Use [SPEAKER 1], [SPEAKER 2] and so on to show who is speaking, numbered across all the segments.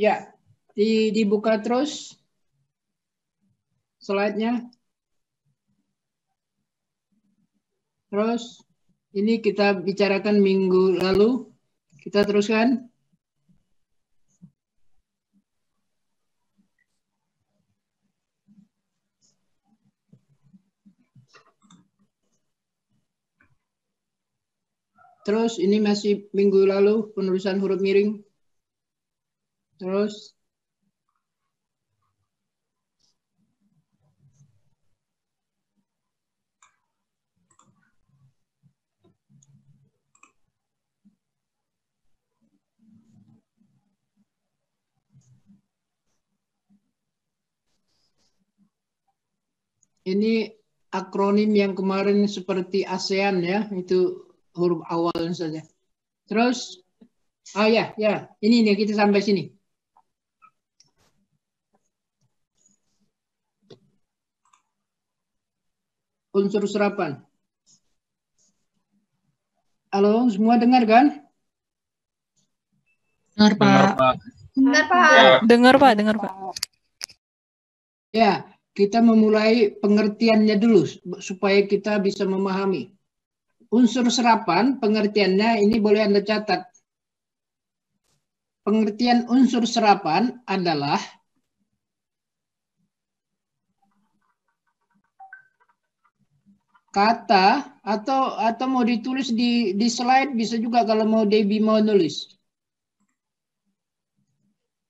[SPEAKER 1] Ya, dibuka terus slide-nya. Terus ini kita bicarakan minggu lalu. Kita teruskan. Terus ini masih minggu lalu penulisan huruf miring. Terus ini akronim yang kemarin seperti ASEAN ya, itu huruf awalnya saja. Terus, oh ya, ini nih kita sampai sini. Unsur serapan. Halo, semua dengar kan?
[SPEAKER 2] Dengar, Pak.
[SPEAKER 3] Dengar, Pak.
[SPEAKER 2] Dengar, Pak. Dengar, Pak.
[SPEAKER 1] Ya, kita memulai pengertiannya dulu supaya kita bisa memahami. Unsur serapan, pengertiannya ini boleh Anda catat. Pengertian unsur serapan adalah kata atau mau ditulis di slide bisa juga kalau mau Debbie mau nulis.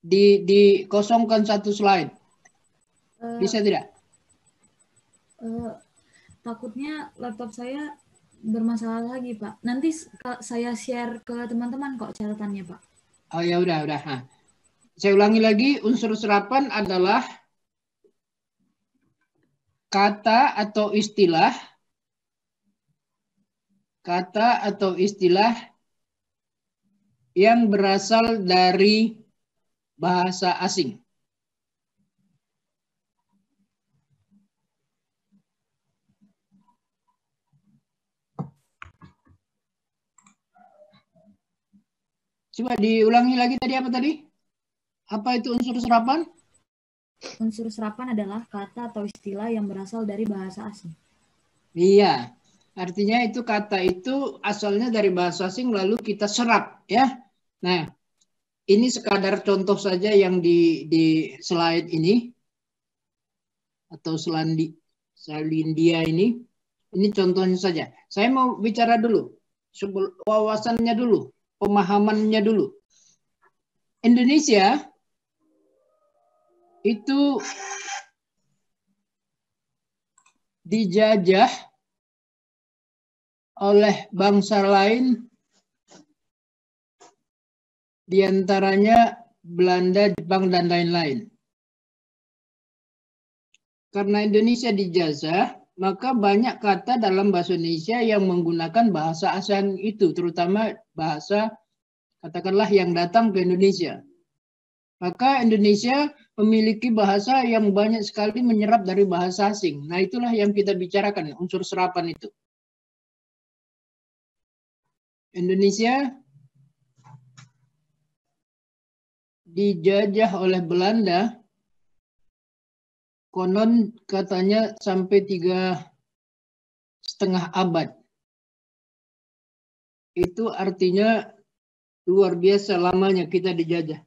[SPEAKER 1] Dikosongkan satu slide. Bisa tidak?
[SPEAKER 4] Takutnya laptop saya bermasalah lagi, Pak. Nanti saya share ke teman-teman kok catatannya, Pak.
[SPEAKER 1] Oh ya udah. Nah. Saya ulangi lagi, unsur serapan adalah kata atau istilah yang berasal dari bahasa asing. Coba diulangi lagi tadi apa tadi? Apa itu unsur serapan?
[SPEAKER 4] Unsur serapan adalah kata atau istilah yang berasal dari bahasa asing.
[SPEAKER 1] Iya, artinya itu kata itu asalnya dari bahasa asing lalu kita serap ya. Nah, ini sekadar contoh saja yang di slide ini atau Selandia ini. Ini contohnya saja. Saya mau bicara dulu, wawasannya dulu, pemahamannya dulu. Indonesia itu dijajah oleh bangsa lain, diantaranya Belanda, Jepang, dan lain-lain. Karena Indonesia dijajah, maka banyak kata dalam bahasa Indonesia yang menggunakan bahasa asing itu, terutama bahasa katakanlah yang datang ke Indonesia. Maka Indonesia memiliki bahasa yang banyak sekali menyerap dari bahasa asing. Nah, itulah yang kita bicarakan, unsur serapan itu. Indonesia dijajah oleh Belanda, konon katanya sampai 3,5 abad. Itu artinya luar biasa lamanya kita dijajah.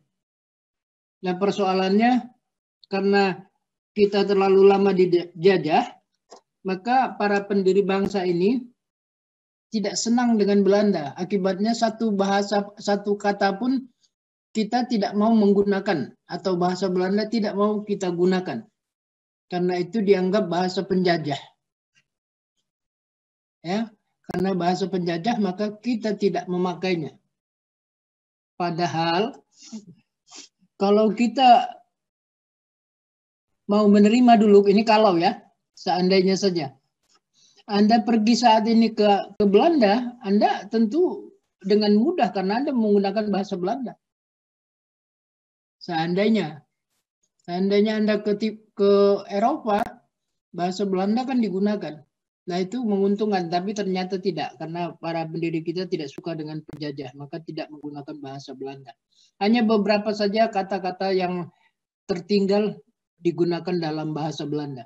[SPEAKER 1] Nah, persoalannya karena kita terlalu lama dijajah, maka para pendiri bangsa ini tidak senang dengan Belanda. Akibatnya satu kata pun kita tidak mau menggunakan atau bahasa Belanda tidak mau kita gunakan. Karena itu dianggap bahasa penjajah. Ya, karena bahasa penjajah maka kita tidak memakainya. Padahal kalau kita mau menerima dulu, ini kalau ya, seandainya saja. Anda pergi saat ini ke Belanda, Anda tentu dengan mudah karena Anda menggunakan bahasa Belanda. Seandainya Anda ke Eropa, bahasa Belanda kan digunakan. Nah itu menguntungkan, tapi ternyata tidak, karena para pendiri kita tidak suka dengan penjajah, maka tidak menggunakan bahasa Belanda. Hanya beberapa saja kata-kata yang tertinggal digunakan dalam bahasa Belanda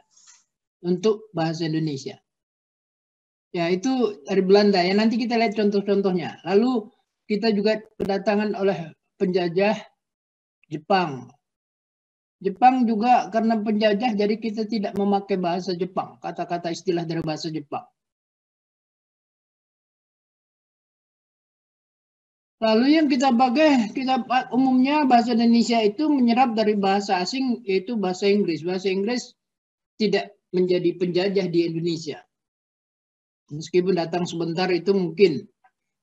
[SPEAKER 1] untuk bahasa Indonesia. Ya itu dari Belanda ya, nanti kita lihat contoh-contohnya. Lalu kita juga kedatangan oleh penjajah Jepang. Jepang juga karena penjajah, jadi kita tidak memakai bahasa Jepang, kata-kata istilah dari bahasa Jepang. Lalu yang kita pakai, umumnya bahasa Indonesia itu menyerap dari bahasa asing, yaitu bahasa Inggris. Bahasa Inggris tidak menjadi penjajah di Indonesia. Meskipun datang sebentar itu mungkin.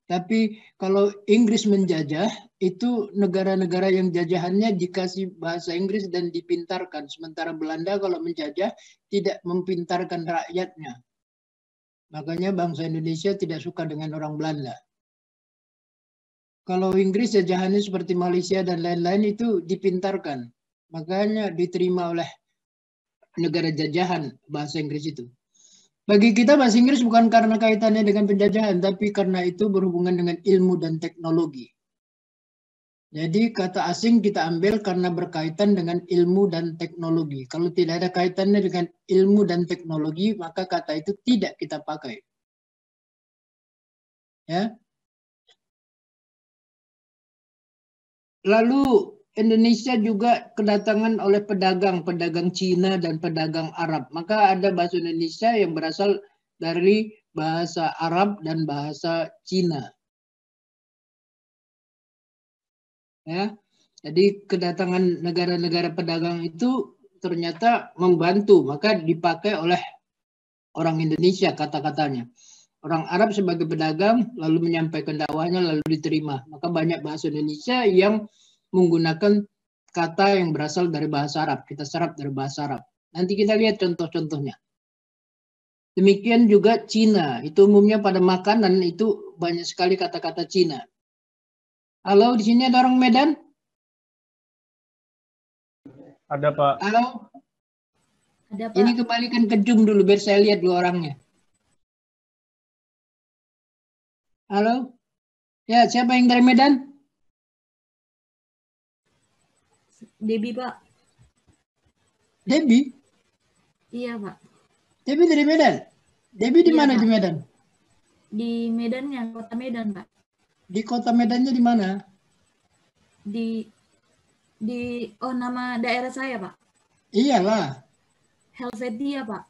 [SPEAKER 1] Tapi kalau Inggris menjajah, itu negara-negara yang jajahannya dikasih bahasa Inggris dan dipintarkan. Sementara Belanda kalau menjajah tidak mempintarkan rakyatnya. Makanya bangsa Indonesia tidak suka dengan orang Belanda. Kalau Inggris jajahannya seperti Malaysia dan lain-lain itu dipintarkan. Makanya diterima oleh negara jajahan bahasa Inggris itu. Bagi kita bahasa Inggris bukan karena kaitannya dengan penjajahan, tapi karena itu berhubungan dengan ilmu dan teknologi. Jadi kata asing kita ambil karena berkaitan dengan ilmu dan teknologi. Kalau tidak ada kaitannya dengan ilmu dan teknologi, maka kata itu tidak kita pakai. Ya. Lalu Indonesia juga kedatangan oleh pedagang Cina dan pedagang Arab. Maka ada bahasa Indonesia yang berasal dari bahasa Arab dan bahasa Cina. Ya. Jadi kedatangan negara-negara pedagang itu ternyata membantu, maka dipakai oleh orang Indonesia kata-katanya. Orang Arab sebagai pedagang lalu menyampaikan dakwahnya lalu diterima. Maka banyak bahasa Indonesia yang menggunakan kata yang berasal dari bahasa Arab. Kita serap dari bahasa Arab. Nanti kita lihat contoh-contohnya. Demikian juga Cina. Itu umumnya pada makanan itu banyak sekali kata-kata Cina. Halo, di sini ada orang Medan?
[SPEAKER 2] Ada, Pak.
[SPEAKER 1] Halo?
[SPEAKER 4] Ada, Pak.
[SPEAKER 1] Ini kembalikan ke Zoom dulu biar saya lihat dulu orangnya. Halo? Ya, siapa yang dari Medan?
[SPEAKER 4] Debbie, Pak.
[SPEAKER 1] Debbie?
[SPEAKER 4] Iya, Pak.
[SPEAKER 1] Debbie dari Medan? Debbie di
[SPEAKER 4] Iya,
[SPEAKER 1] mana
[SPEAKER 4] Pak.
[SPEAKER 1] di Medan?
[SPEAKER 4] Di Medan, yang kota Medan, Pak.
[SPEAKER 1] Di kota Medannya di mana?
[SPEAKER 4] Oh, nama daerah saya, Pak.
[SPEAKER 1] Iyalah,
[SPEAKER 4] Helvetia, Pak.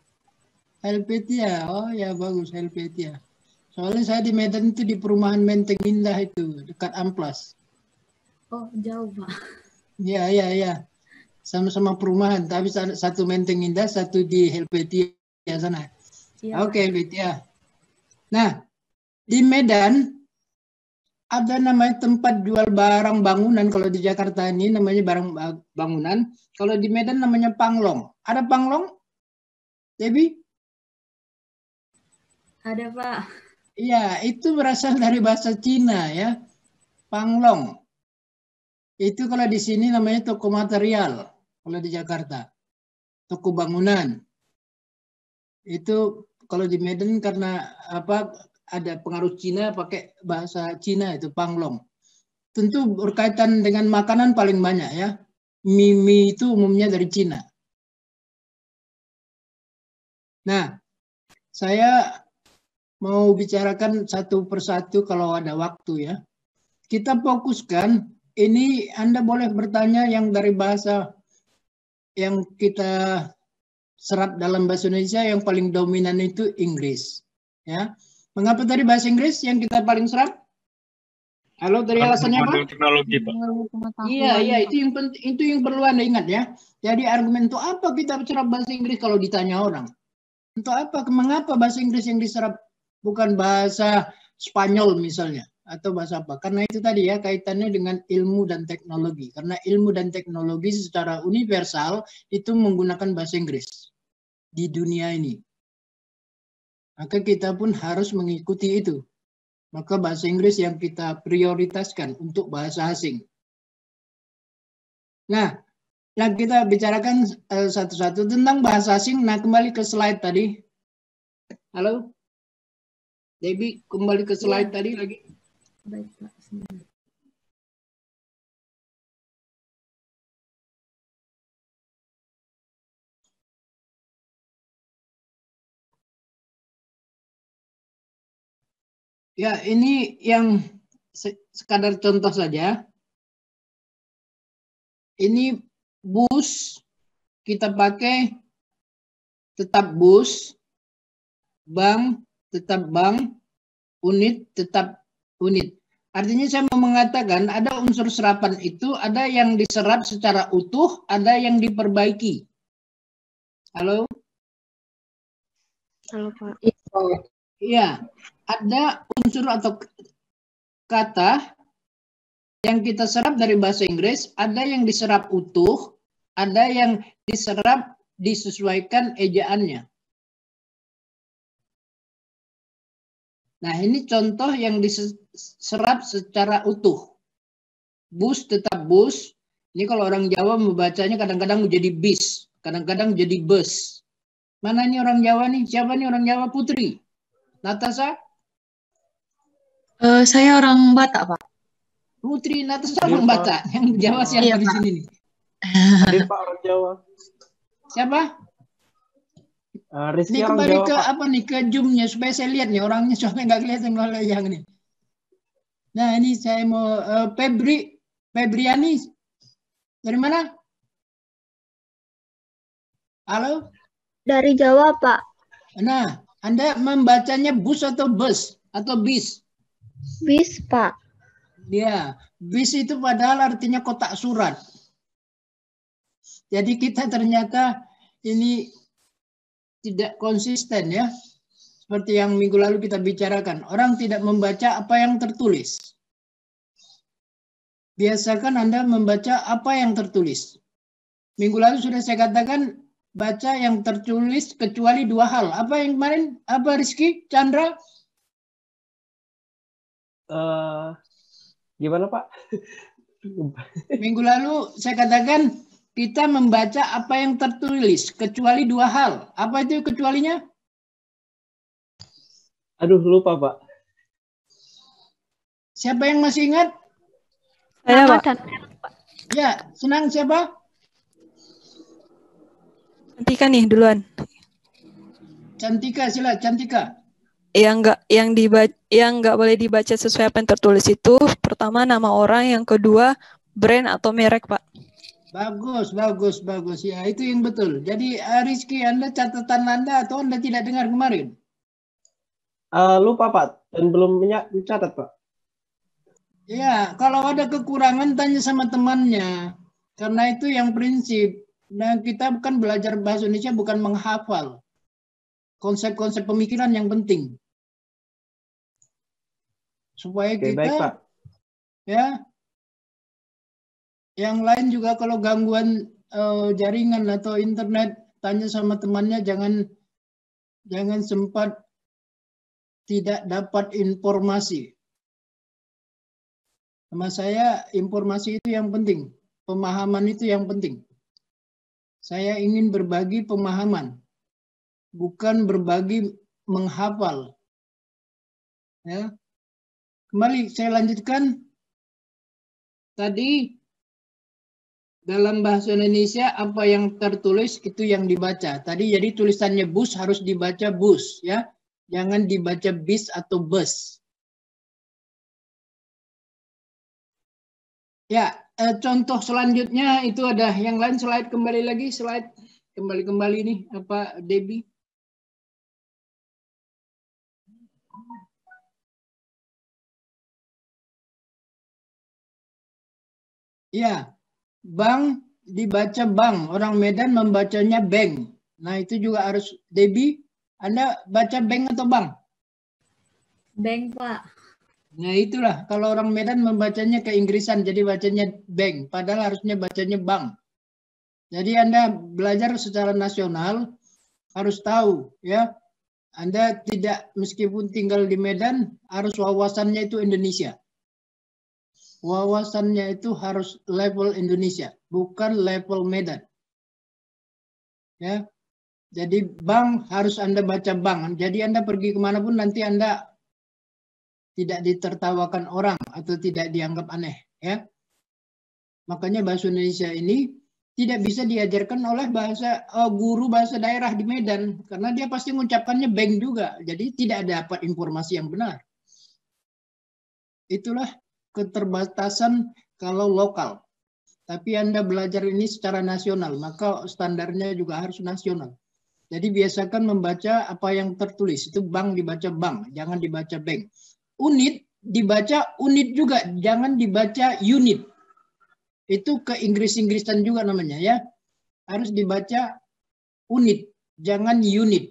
[SPEAKER 1] Helvetia. Oh ya bagus, Helvetia. Soalnya saya di Medan itu di perumahan Menteng Indah itu, dekat Amplas.
[SPEAKER 4] Oh, jauh, Pak.
[SPEAKER 1] Iya, iya, iya. Sama-sama perumahan, tapi satu Menteng Indah, satu di Helvetia sana.
[SPEAKER 4] Iya,
[SPEAKER 1] Oke,
[SPEAKER 4] Pak.
[SPEAKER 1] Helvetia. Nah, di Medan ada namanya tempat jual barang bangunan. Kalau di Jakarta ini namanya barang bangunan. Kalau di Medan namanya Panglong. Ada Panglong? Debbie?
[SPEAKER 4] Ada, Pak.
[SPEAKER 1] Iya, itu berasal dari bahasa Cina ya. Panglong. Itu kalau di sini namanya toko material. Kalau di Jakarta. Toko bangunan. Itu kalau di Medan karena apa ada pengaruh Cina pakai bahasa Cina itu Panglong. Tentu berkaitan dengan makanan paling banyak ya. Mie itu umumnya dari Cina. Nah, saya mau bicarakan satu persatu kalau ada waktu ya. Kita fokuskan, ini Anda boleh bertanya yang dari bahasa yang kita serap dalam bahasa Indonesia yang paling dominan itu Inggris. Ya. Mengapa tadi bahasa Inggris yang kita paling serap? Halo, dari alasannya apa?
[SPEAKER 2] Teknologi, Pak.
[SPEAKER 1] Iya, itu yang penting, itu yang perlu Anda ingat ya. Jadi argumen itu apa kita serap bahasa Inggris kalau ditanya orang? Untuk apa? Mengapa bahasa Inggris yang diserap bukan bahasa Spanyol misalnya atau bahasa apa? Karena itu tadi ya kaitannya dengan ilmu dan teknologi. Karena ilmu dan teknologi secara universal itu menggunakan bahasa Inggris di dunia ini. Maka kita pun harus mengikuti itu. Maka bahasa Inggris yang kita prioritaskan untuk bahasa asing. Nah, kita bicarakan satu-satu tentang bahasa asing. Nah, kembali ke slide tadi. Halo? Debbie, kembali ke slide tadi lagi.
[SPEAKER 4] Baik, Pak. Sebentar.
[SPEAKER 1] Ya, ini yang sekadar contoh saja. Ini bus, kita pakai tetap bus, bank tetap bank, unit tetap unit. Artinya saya mau mengatakan ada unsur serapan itu, ada yang diserap secara utuh, ada yang diperbaiki. Halo?
[SPEAKER 2] Halo Pak.
[SPEAKER 1] Iya, ada unsur atau kata yang kita serap dari bahasa Inggris, ada yang diserap utuh, ada yang diserap disesuaikan ejaannya. Nah, ini contoh yang diserap secara utuh. Bus tetap bus. Ini kalau orang Jawa membacanya kadang-kadang menjadi bis, kadang-kadang jadi bus. Mana ini orang Jawa nih? Siapa nih orang Jawa? Putri. Natasha?
[SPEAKER 2] Saya orang Batak, Pak.
[SPEAKER 1] Putri Natasha orang Batak. Yang Jawa siapa
[SPEAKER 2] Iya,
[SPEAKER 1] di
[SPEAKER 2] Pak.
[SPEAKER 1] sini nih?
[SPEAKER 3] Hadir Pak orang Jawa.
[SPEAKER 1] Siapa?
[SPEAKER 3] Rizky
[SPEAKER 1] Ini
[SPEAKER 3] orang
[SPEAKER 1] kembali
[SPEAKER 3] Jawa
[SPEAKER 1] ke
[SPEAKER 3] Pak.
[SPEAKER 1] apa nih, ke zoomnya supaya saya lihat nih orangnya, soalnya nggak kelihatan kalau yang ini. Nah ini saya mau Febriani dari mana? Halo?
[SPEAKER 5] Dari Jawa, Pak.
[SPEAKER 1] Nah, Anda membacanya bus atau bus atau bis?
[SPEAKER 5] Bis, Pak.
[SPEAKER 1] Ya, bis itu padahal artinya kotak surat. Jadi kita ternyata ini tidak konsisten ya. Seperti yang minggu lalu kita bicarakan. Orang tidak membaca apa yang tertulis. Biasakan Anda membaca apa yang tertulis. Minggu lalu sudah saya katakan, baca yang tertulis kecuali dua hal. Apa yang kemarin? Apa Rizky? Chandra?
[SPEAKER 3] Gimana Pak?
[SPEAKER 1] Minggu lalu saya katakan, kita membaca apa yang tertulis kecuali dua hal. Apa itu kecualinya?
[SPEAKER 3] Aduh lupa Pak.
[SPEAKER 1] Siapa yang masih ingat?
[SPEAKER 2] Saya,
[SPEAKER 5] Nama
[SPEAKER 2] Pak.
[SPEAKER 5] dan
[SPEAKER 1] Ya, senang siapa?
[SPEAKER 2] Cantika nih duluan.
[SPEAKER 1] Cantika, sila Cantika.
[SPEAKER 2] Yang nggak boleh dibaca sesuai apa yang tertulis itu pertama nama orang, yang kedua brand atau merek, Pak.
[SPEAKER 1] Bagus, bagus, bagus. Ya, itu yang betul. Jadi Rizky, Anda catatan Anda atau Anda tidak dengar kemarin?
[SPEAKER 3] Lupa Pak dan belum mencatat Pak.
[SPEAKER 1] Ya, kalau ada kekurangan tanya sama temannya. Karena itu yang prinsip. Nah, kita bukan belajar bahasa Indonesia bukan menghafal. Konsep-konsep pemikiran yang penting. Supaya
[SPEAKER 3] Oke,
[SPEAKER 1] kita
[SPEAKER 3] baik Pak.
[SPEAKER 1] ya, yang lain juga kalau gangguan jaringan atau internet tanya sama temannya, jangan sempat tidak dapat informasi. Sama saya informasi itu yang penting, pemahaman itu yang penting. Saya ingin berbagi pemahaman, bukan berbagi menghafal. Ya. Kembali saya lanjutkan. Tadi dalam bahasa Indonesia apa yang tertulis itu yang dibaca. Tadi jadi tulisannya bus harus dibaca bus ya. Jangan dibaca bis atau bus. Ya, contoh selanjutnya itu ada yang lain, slide kembali lagi, slide kembali nih apa Debbie? Ya, bank dibaca bank, orang Medan membacanya bank. Nah itu juga harus, Debbie, Anda baca bank atau bank?
[SPEAKER 4] Bank, Pak.
[SPEAKER 1] Nah itulah, kalau orang Medan membacanya ke Inggrisan, jadi bacanya bank, padahal harusnya bacanya bank. Jadi Anda belajar secara nasional, harus tahu ya, Anda tidak, meskipun tinggal di Medan, harus wawasannya itu Indonesia. Wawasannya itu harus level Indonesia, bukan level Medan. Ya, Jadi bank harus Anda baca bank. Jadi Anda pergi kemanapun nanti Anda tidak ditertawakan orang atau tidak dianggap aneh. Ya. Makanya bahasa Indonesia ini tidak bisa diajarkan oleh guru bahasa daerah di Medan. Karena dia pasti mengucapkannya bank juga. Jadi tidak dapat informasi yang benar. Itulah keterbatasan kalau lokal. Tapi Anda belajar ini secara nasional, maka standarnya juga harus nasional. Jadi biasakan membaca apa yang tertulis. Itu bank dibaca bank, jangan dibaca bank. Unit dibaca unit juga, jangan dibaca unit. Itu ke Inggris-Inggrisan juga namanya ya. Harus dibaca unit, jangan unit.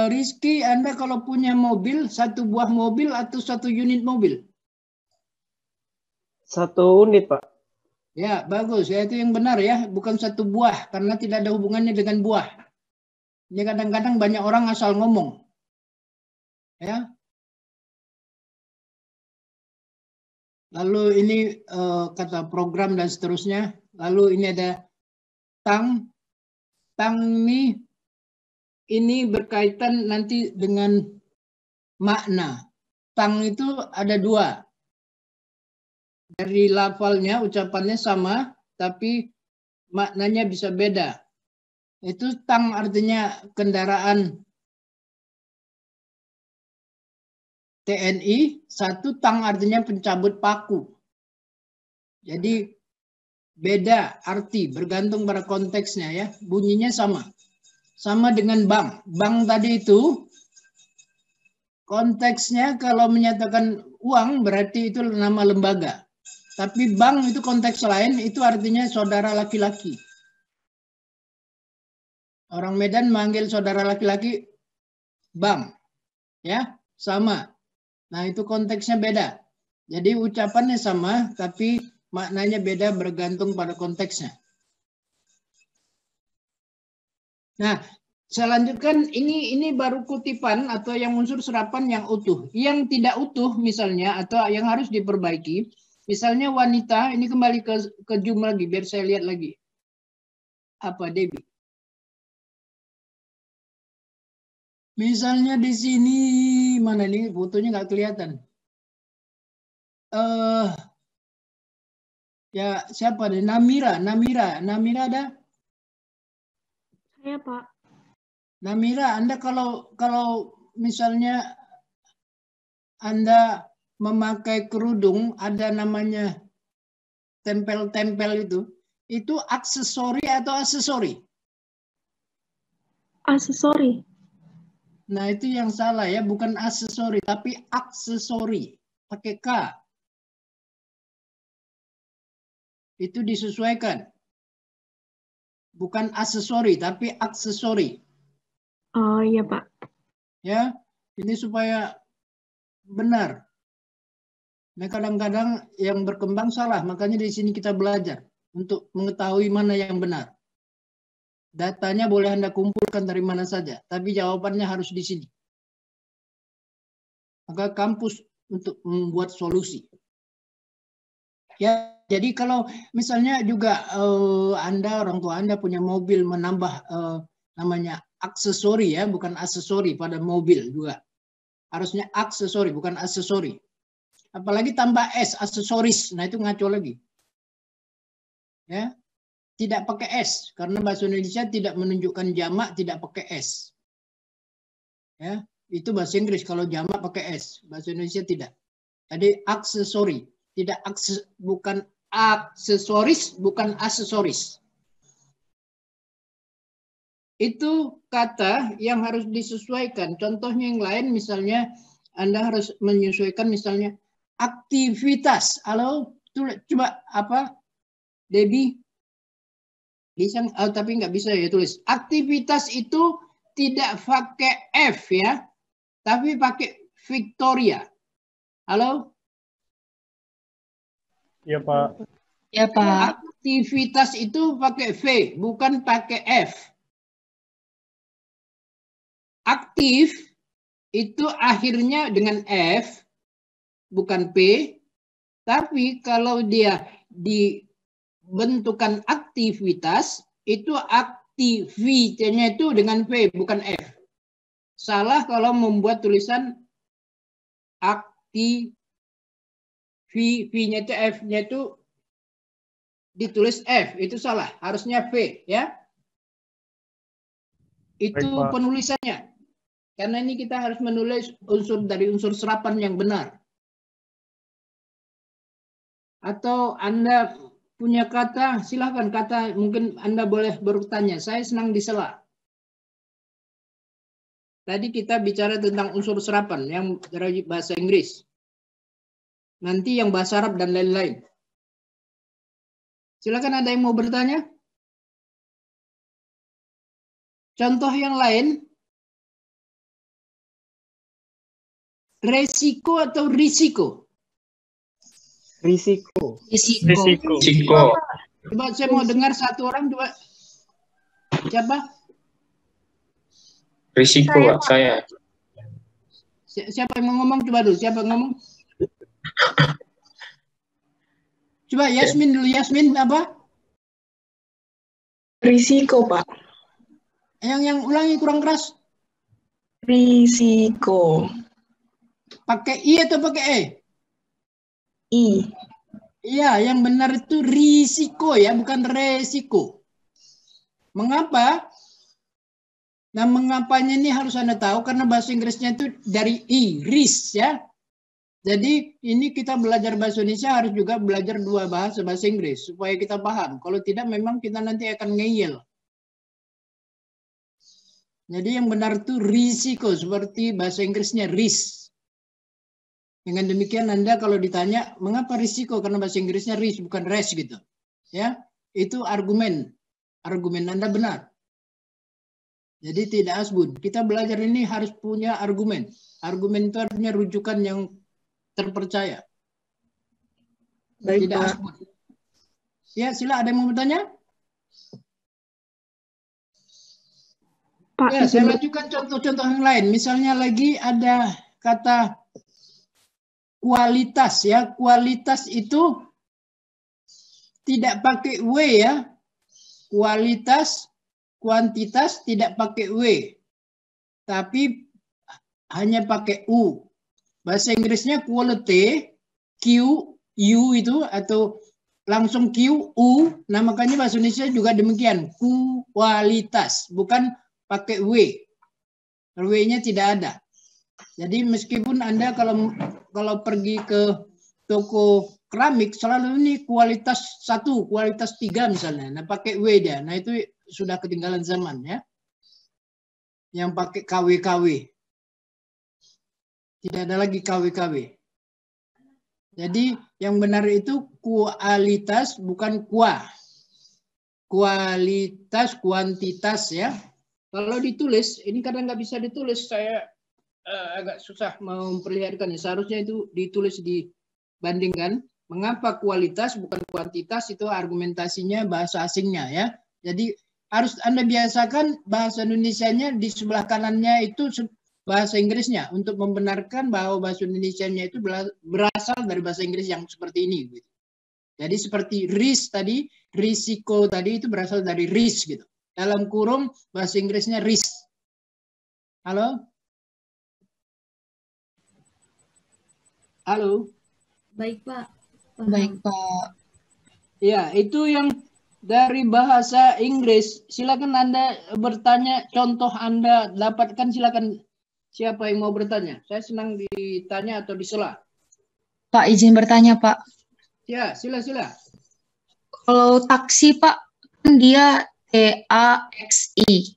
[SPEAKER 1] Rizky, Anda kalau punya mobil, satu buah mobil atau satu unit mobil?
[SPEAKER 3] Satu unit, Pak.
[SPEAKER 1] Ya, bagus. Ya, itu yang benar ya. Bukan satu buah, karena tidak ada hubungannya dengan buah. Ini kadang-kadang banyak orang asal ngomong. Ya. Lalu ini kata program dan seterusnya. Lalu ini ada tang. Tang ini berkaitan nanti dengan makna. Tang itu ada dua. Dari lafalnya, ucapannya sama, tapi maknanya bisa beda. Itu tang artinya kendaraan TNI, satu tang artinya pencabut paku. Jadi beda arti, bergantung pada konteksnya ya. Bunyinya sama. Sama dengan bank. Bank tadi itu konteksnya kalau menyatakan uang berarti itu nama lembaga. Tapi bank itu konteks lain, itu artinya saudara laki-laki. Orang Medan manggil saudara laki-laki bang. Ya, sama. Nah, itu konteksnya beda. Jadi ucapannya sama, tapi maknanya beda bergantung pada konteksnya. Nah, saya lanjutkan, ini baru kutipan atau yang unsur serapan yang utuh. Yang tidak utuh misalnya, atau yang harus diperbaiki, misalnya wanita, ini kembali ke Zoom lagi, biar saya lihat lagi. Apa, Debbie? Misalnya di sini, mana nih fotonya nggak kelihatan. Ya siapa deh? Namira ada?
[SPEAKER 5] Saya, Pak.
[SPEAKER 1] Namira, Anda kalau misalnya Anda memakai kerudung, ada namanya tempel-tempel itu aksesori atau aksesori?
[SPEAKER 5] Aksesori.
[SPEAKER 1] Nah itu yang salah ya, bukan aksesori, tapi aksesori, pakai K. Itu disesuaikan. Bukan aksesori, tapi aksesori.
[SPEAKER 5] Oh iya, Pak.
[SPEAKER 1] Ya, ini supaya benar. Nah kadang-kadang yang berkembang salah, makanya di sini kita belajar untuk mengetahui mana yang benar. Datanya boleh Anda kumpulkan dari mana saja, tapi jawabannya harus di sini. Maka kampus untuk membuat solusi. Ya, jadi kalau misalnya juga Anda, orang tua Anda punya mobil menambah namanya aksesori ya, bukan aksesori pada mobil juga. Harusnya aksesori, bukan aksesori. Apalagi tambah S, aksesoris. Nah itu ngaco lagi. Ya. Tidak pakai S, karena bahasa Indonesia tidak menunjukkan jamak, tidak pakai S. Ya, itu bahasa Inggris kalau jamak pakai S, bahasa Indonesia tidak. Tadi aksesori, tidak bukan aksesoris, bukan aksesoris. Itu kata yang harus disesuaikan. Contohnya yang lain, misalnya Anda harus menyesuaikan misalnya aktivitas. Halo, coba apa, Debbie? Bisa, tapi nggak bisa ya tulis. Aktivitas itu tidak pakai F ya, tapi pakai Victoria. Halo?
[SPEAKER 3] Ya, Pak.
[SPEAKER 2] Ya, Pak.
[SPEAKER 1] Aktivitas itu pakai V, bukan pakai F. Aktif itu akhirnya dengan F, bukan P. Tapi kalau dia bentukan aktivitas itu aktivitanya itu dengan V bukan F. Salah kalau membuat tulisan aktiv, V-nya itu F-nya itu ditulis F, itu salah. Harusnya V ya. Itu
[SPEAKER 3] Baik, Pak.
[SPEAKER 1] penulisannya. Karena ini kita harus menulis unsur dari unsur serapan yang benar. Atau Anda punya kata, silahkan kata, mungkin Anda boleh bertanya. Saya senang disela. Tadi kita bicara tentang unsur serapan yang dari bahasa Inggris. Nanti yang bahasa Arab dan lain-lain. Silakan ada yang mau bertanya? Contoh yang lain. Resiko atau risiko?
[SPEAKER 3] Risiko.
[SPEAKER 6] Risiko.
[SPEAKER 1] Coba saya mau dengar satu orang, coba. Siapa?
[SPEAKER 6] Risiko, Pak, saya.
[SPEAKER 1] Siapa yang mau ngomong? Coba dulu, siapa yang ngomong? Coba Yasmin dulu, Yasmin apa?
[SPEAKER 5] Risiko, Pak.
[SPEAKER 1] Yang ulangi kurang keras.
[SPEAKER 5] Risiko.
[SPEAKER 1] Pakai I atau pakai E?
[SPEAKER 5] I.
[SPEAKER 1] Iya, yang benar itu risiko ya, bukan resiko. Mengapa? Nah, mengapanya ini harus Anda tahu karena bahasa Inggrisnya itu dari I, risk ya. Jadi ini kita belajar bahasa Indonesia harus juga belajar dua bahasa Inggris supaya kita paham. Kalau tidak memang kita nanti akan ngeyel. Jadi yang benar itu risiko seperti bahasa Inggrisnya risk. Dengan demikian Anda kalau ditanya mengapa risiko karena bahasa Inggrisnya risk bukan res gitu. Ya, itu argumen. Argumen Anda benar. Jadi tidak asbun. Kita belajar ini harus punya argumen. Argumen itu artinya rujukan yang terpercaya.
[SPEAKER 5] Baik,
[SPEAKER 1] Tidak
[SPEAKER 5] Pak.
[SPEAKER 1] asbun. Ya, sila ada yang mau bertanya?
[SPEAKER 5] Pak,
[SPEAKER 1] Ya, saya lanjutkan contoh-contoh yang lain. Misalnya lagi ada kata kualitas ya. Kualitas itu tidak pakai W ya. Kualitas, kuantitas tidak pakai W. Tapi hanya pakai U. Bahasa Inggrisnya quality, Q, U itu atau langsung Q, U. Nah makanya bahasa Indonesia juga demikian. Kualitas, bukan pakai W. W-nya tidak ada. Jadi meskipun Anda kalau pergi ke toko keramik selalu ini kualitas 1, kualitas 3 misalnya. Nah pakai W dia. Nah itu sudah ketinggalan zaman ya. Yang pakai KW-KW. Tidak ada lagi KW-KW. Jadi yang benar itu kualitas bukan kuah. Kualitas, kuantitas ya. Kalau ditulis, ini kadang nggak bisa ditulis. Saya agak susah memperlihatkannya. Seharusnya itu ditulis dibandingkan. Mengapa kualitas bukan kuantitas itu argumentasinya bahasa asingnya ya. Jadi harus Anda biasakan bahasa Indonesianya di sebelah kanannya itu bahasa Inggrisnya untuk membenarkan bahwa bahasa Indonesianya itu berasal dari bahasa Inggris yang seperti ini. Gitu. Jadi seperti risk tadi, risiko tadi itu berasal dari risk gitu. Dalam kurung bahasa Inggrisnya risk. Halo? Halo?
[SPEAKER 4] Baik, Pak. Paham.
[SPEAKER 7] Baik, Pak.
[SPEAKER 1] Ya, itu yang dari bahasa Inggris. Silakan Anda bertanya, contoh Anda dapatkan silakan. Siapa yang mau bertanya? Saya senang ditanya atau disela.
[SPEAKER 7] Pak, izin bertanya, Pak.
[SPEAKER 1] Ya, sila.
[SPEAKER 7] Kalau taksi, Pak, kan dia TAXI.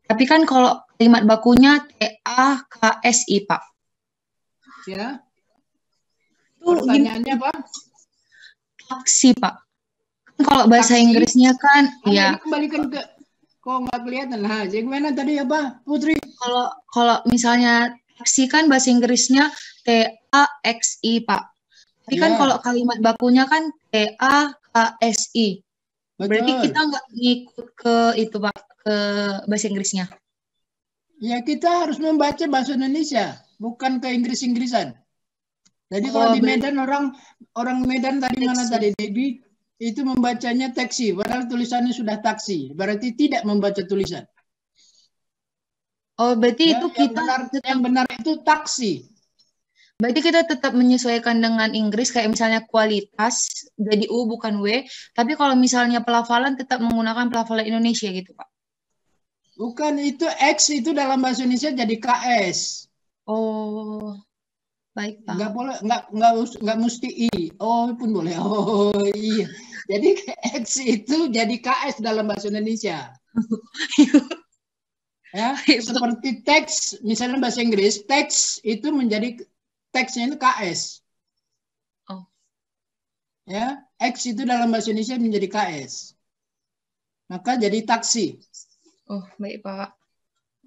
[SPEAKER 7] Tapi kan kalau kalimat bakunya TAKSI, Pak.
[SPEAKER 1] Ya.
[SPEAKER 7] Itu
[SPEAKER 1] Pertanyaannya apa?
[SPEAKER 7] taksi, Pak. Kan kalau bahasa
[SPEAKER 1] Taksi?
[SPEAKER 7] Inggrisnya kan, ya.
[SPEAKER 1] Kembalikan ke, kok nggak kelihatan? Nah, jadi gimana tadi apa, Putri?
[SPEAKER 7] Kalau misalnya taksi kan bahasa Inggrisnya TAXI, Pak. Tapi kan
[SPEAKER 1] Ya.
[SPEAKER 7] kalau kalimat bakunya kan TAKSI. Berarti
[SPEAKER 1] Betul.
[SPEAKER 7] kita nggak ngikut ke itu, Pak, ke bahasa Inggrisnya.
[SPEAKER 1] Ya, kita harus membaca bahasa Indonesia, bukan ke Inggris-Inggrisan. Jadi kalau di Medan orang Medan tadi mana tadi Debbie itu membacanya taksi, padahal tulisannya sudah taksi. Berarti tidak membaca tulisan.
[SPEAKER 7] Oh, berarti
[SPEAKER 1] Ya,
[SPEAKER 7] itu kita
[SPEAKER 1] yang benar itu taksi.
[SPEAKER 7] berarti kita tetap menyesuaikan dengan Inggris, kayak misalnya kualitas jadi U bukan W, tapi kalau misalnya pelafalan tetap menggunakan pelafalan Indonesia gitu, Pak.
[SPEAKER 1] Bukan, itu X itu dalam bahasa Indonesia jadi KS.
[SPEAKER 7] Oh, baik, Pak.
[SPEAKER 1] Nggak boleh, nggak mesti I. Oh, pun boleh. Oh, iya. Jadi X itu jadi KS dalam bahasa Indonesia. Ya, seperti teks, misalnya bahasa Inggris, teks itu menjadi teksnya itu KS.
[SPEAKER 7] Oh.
[SPEAKER 1] Ya, X itu dalam bahasa Indonesia menjadi KS. Maka jadi taksi.
[SPEAKER 7] Oh, baik, Pak.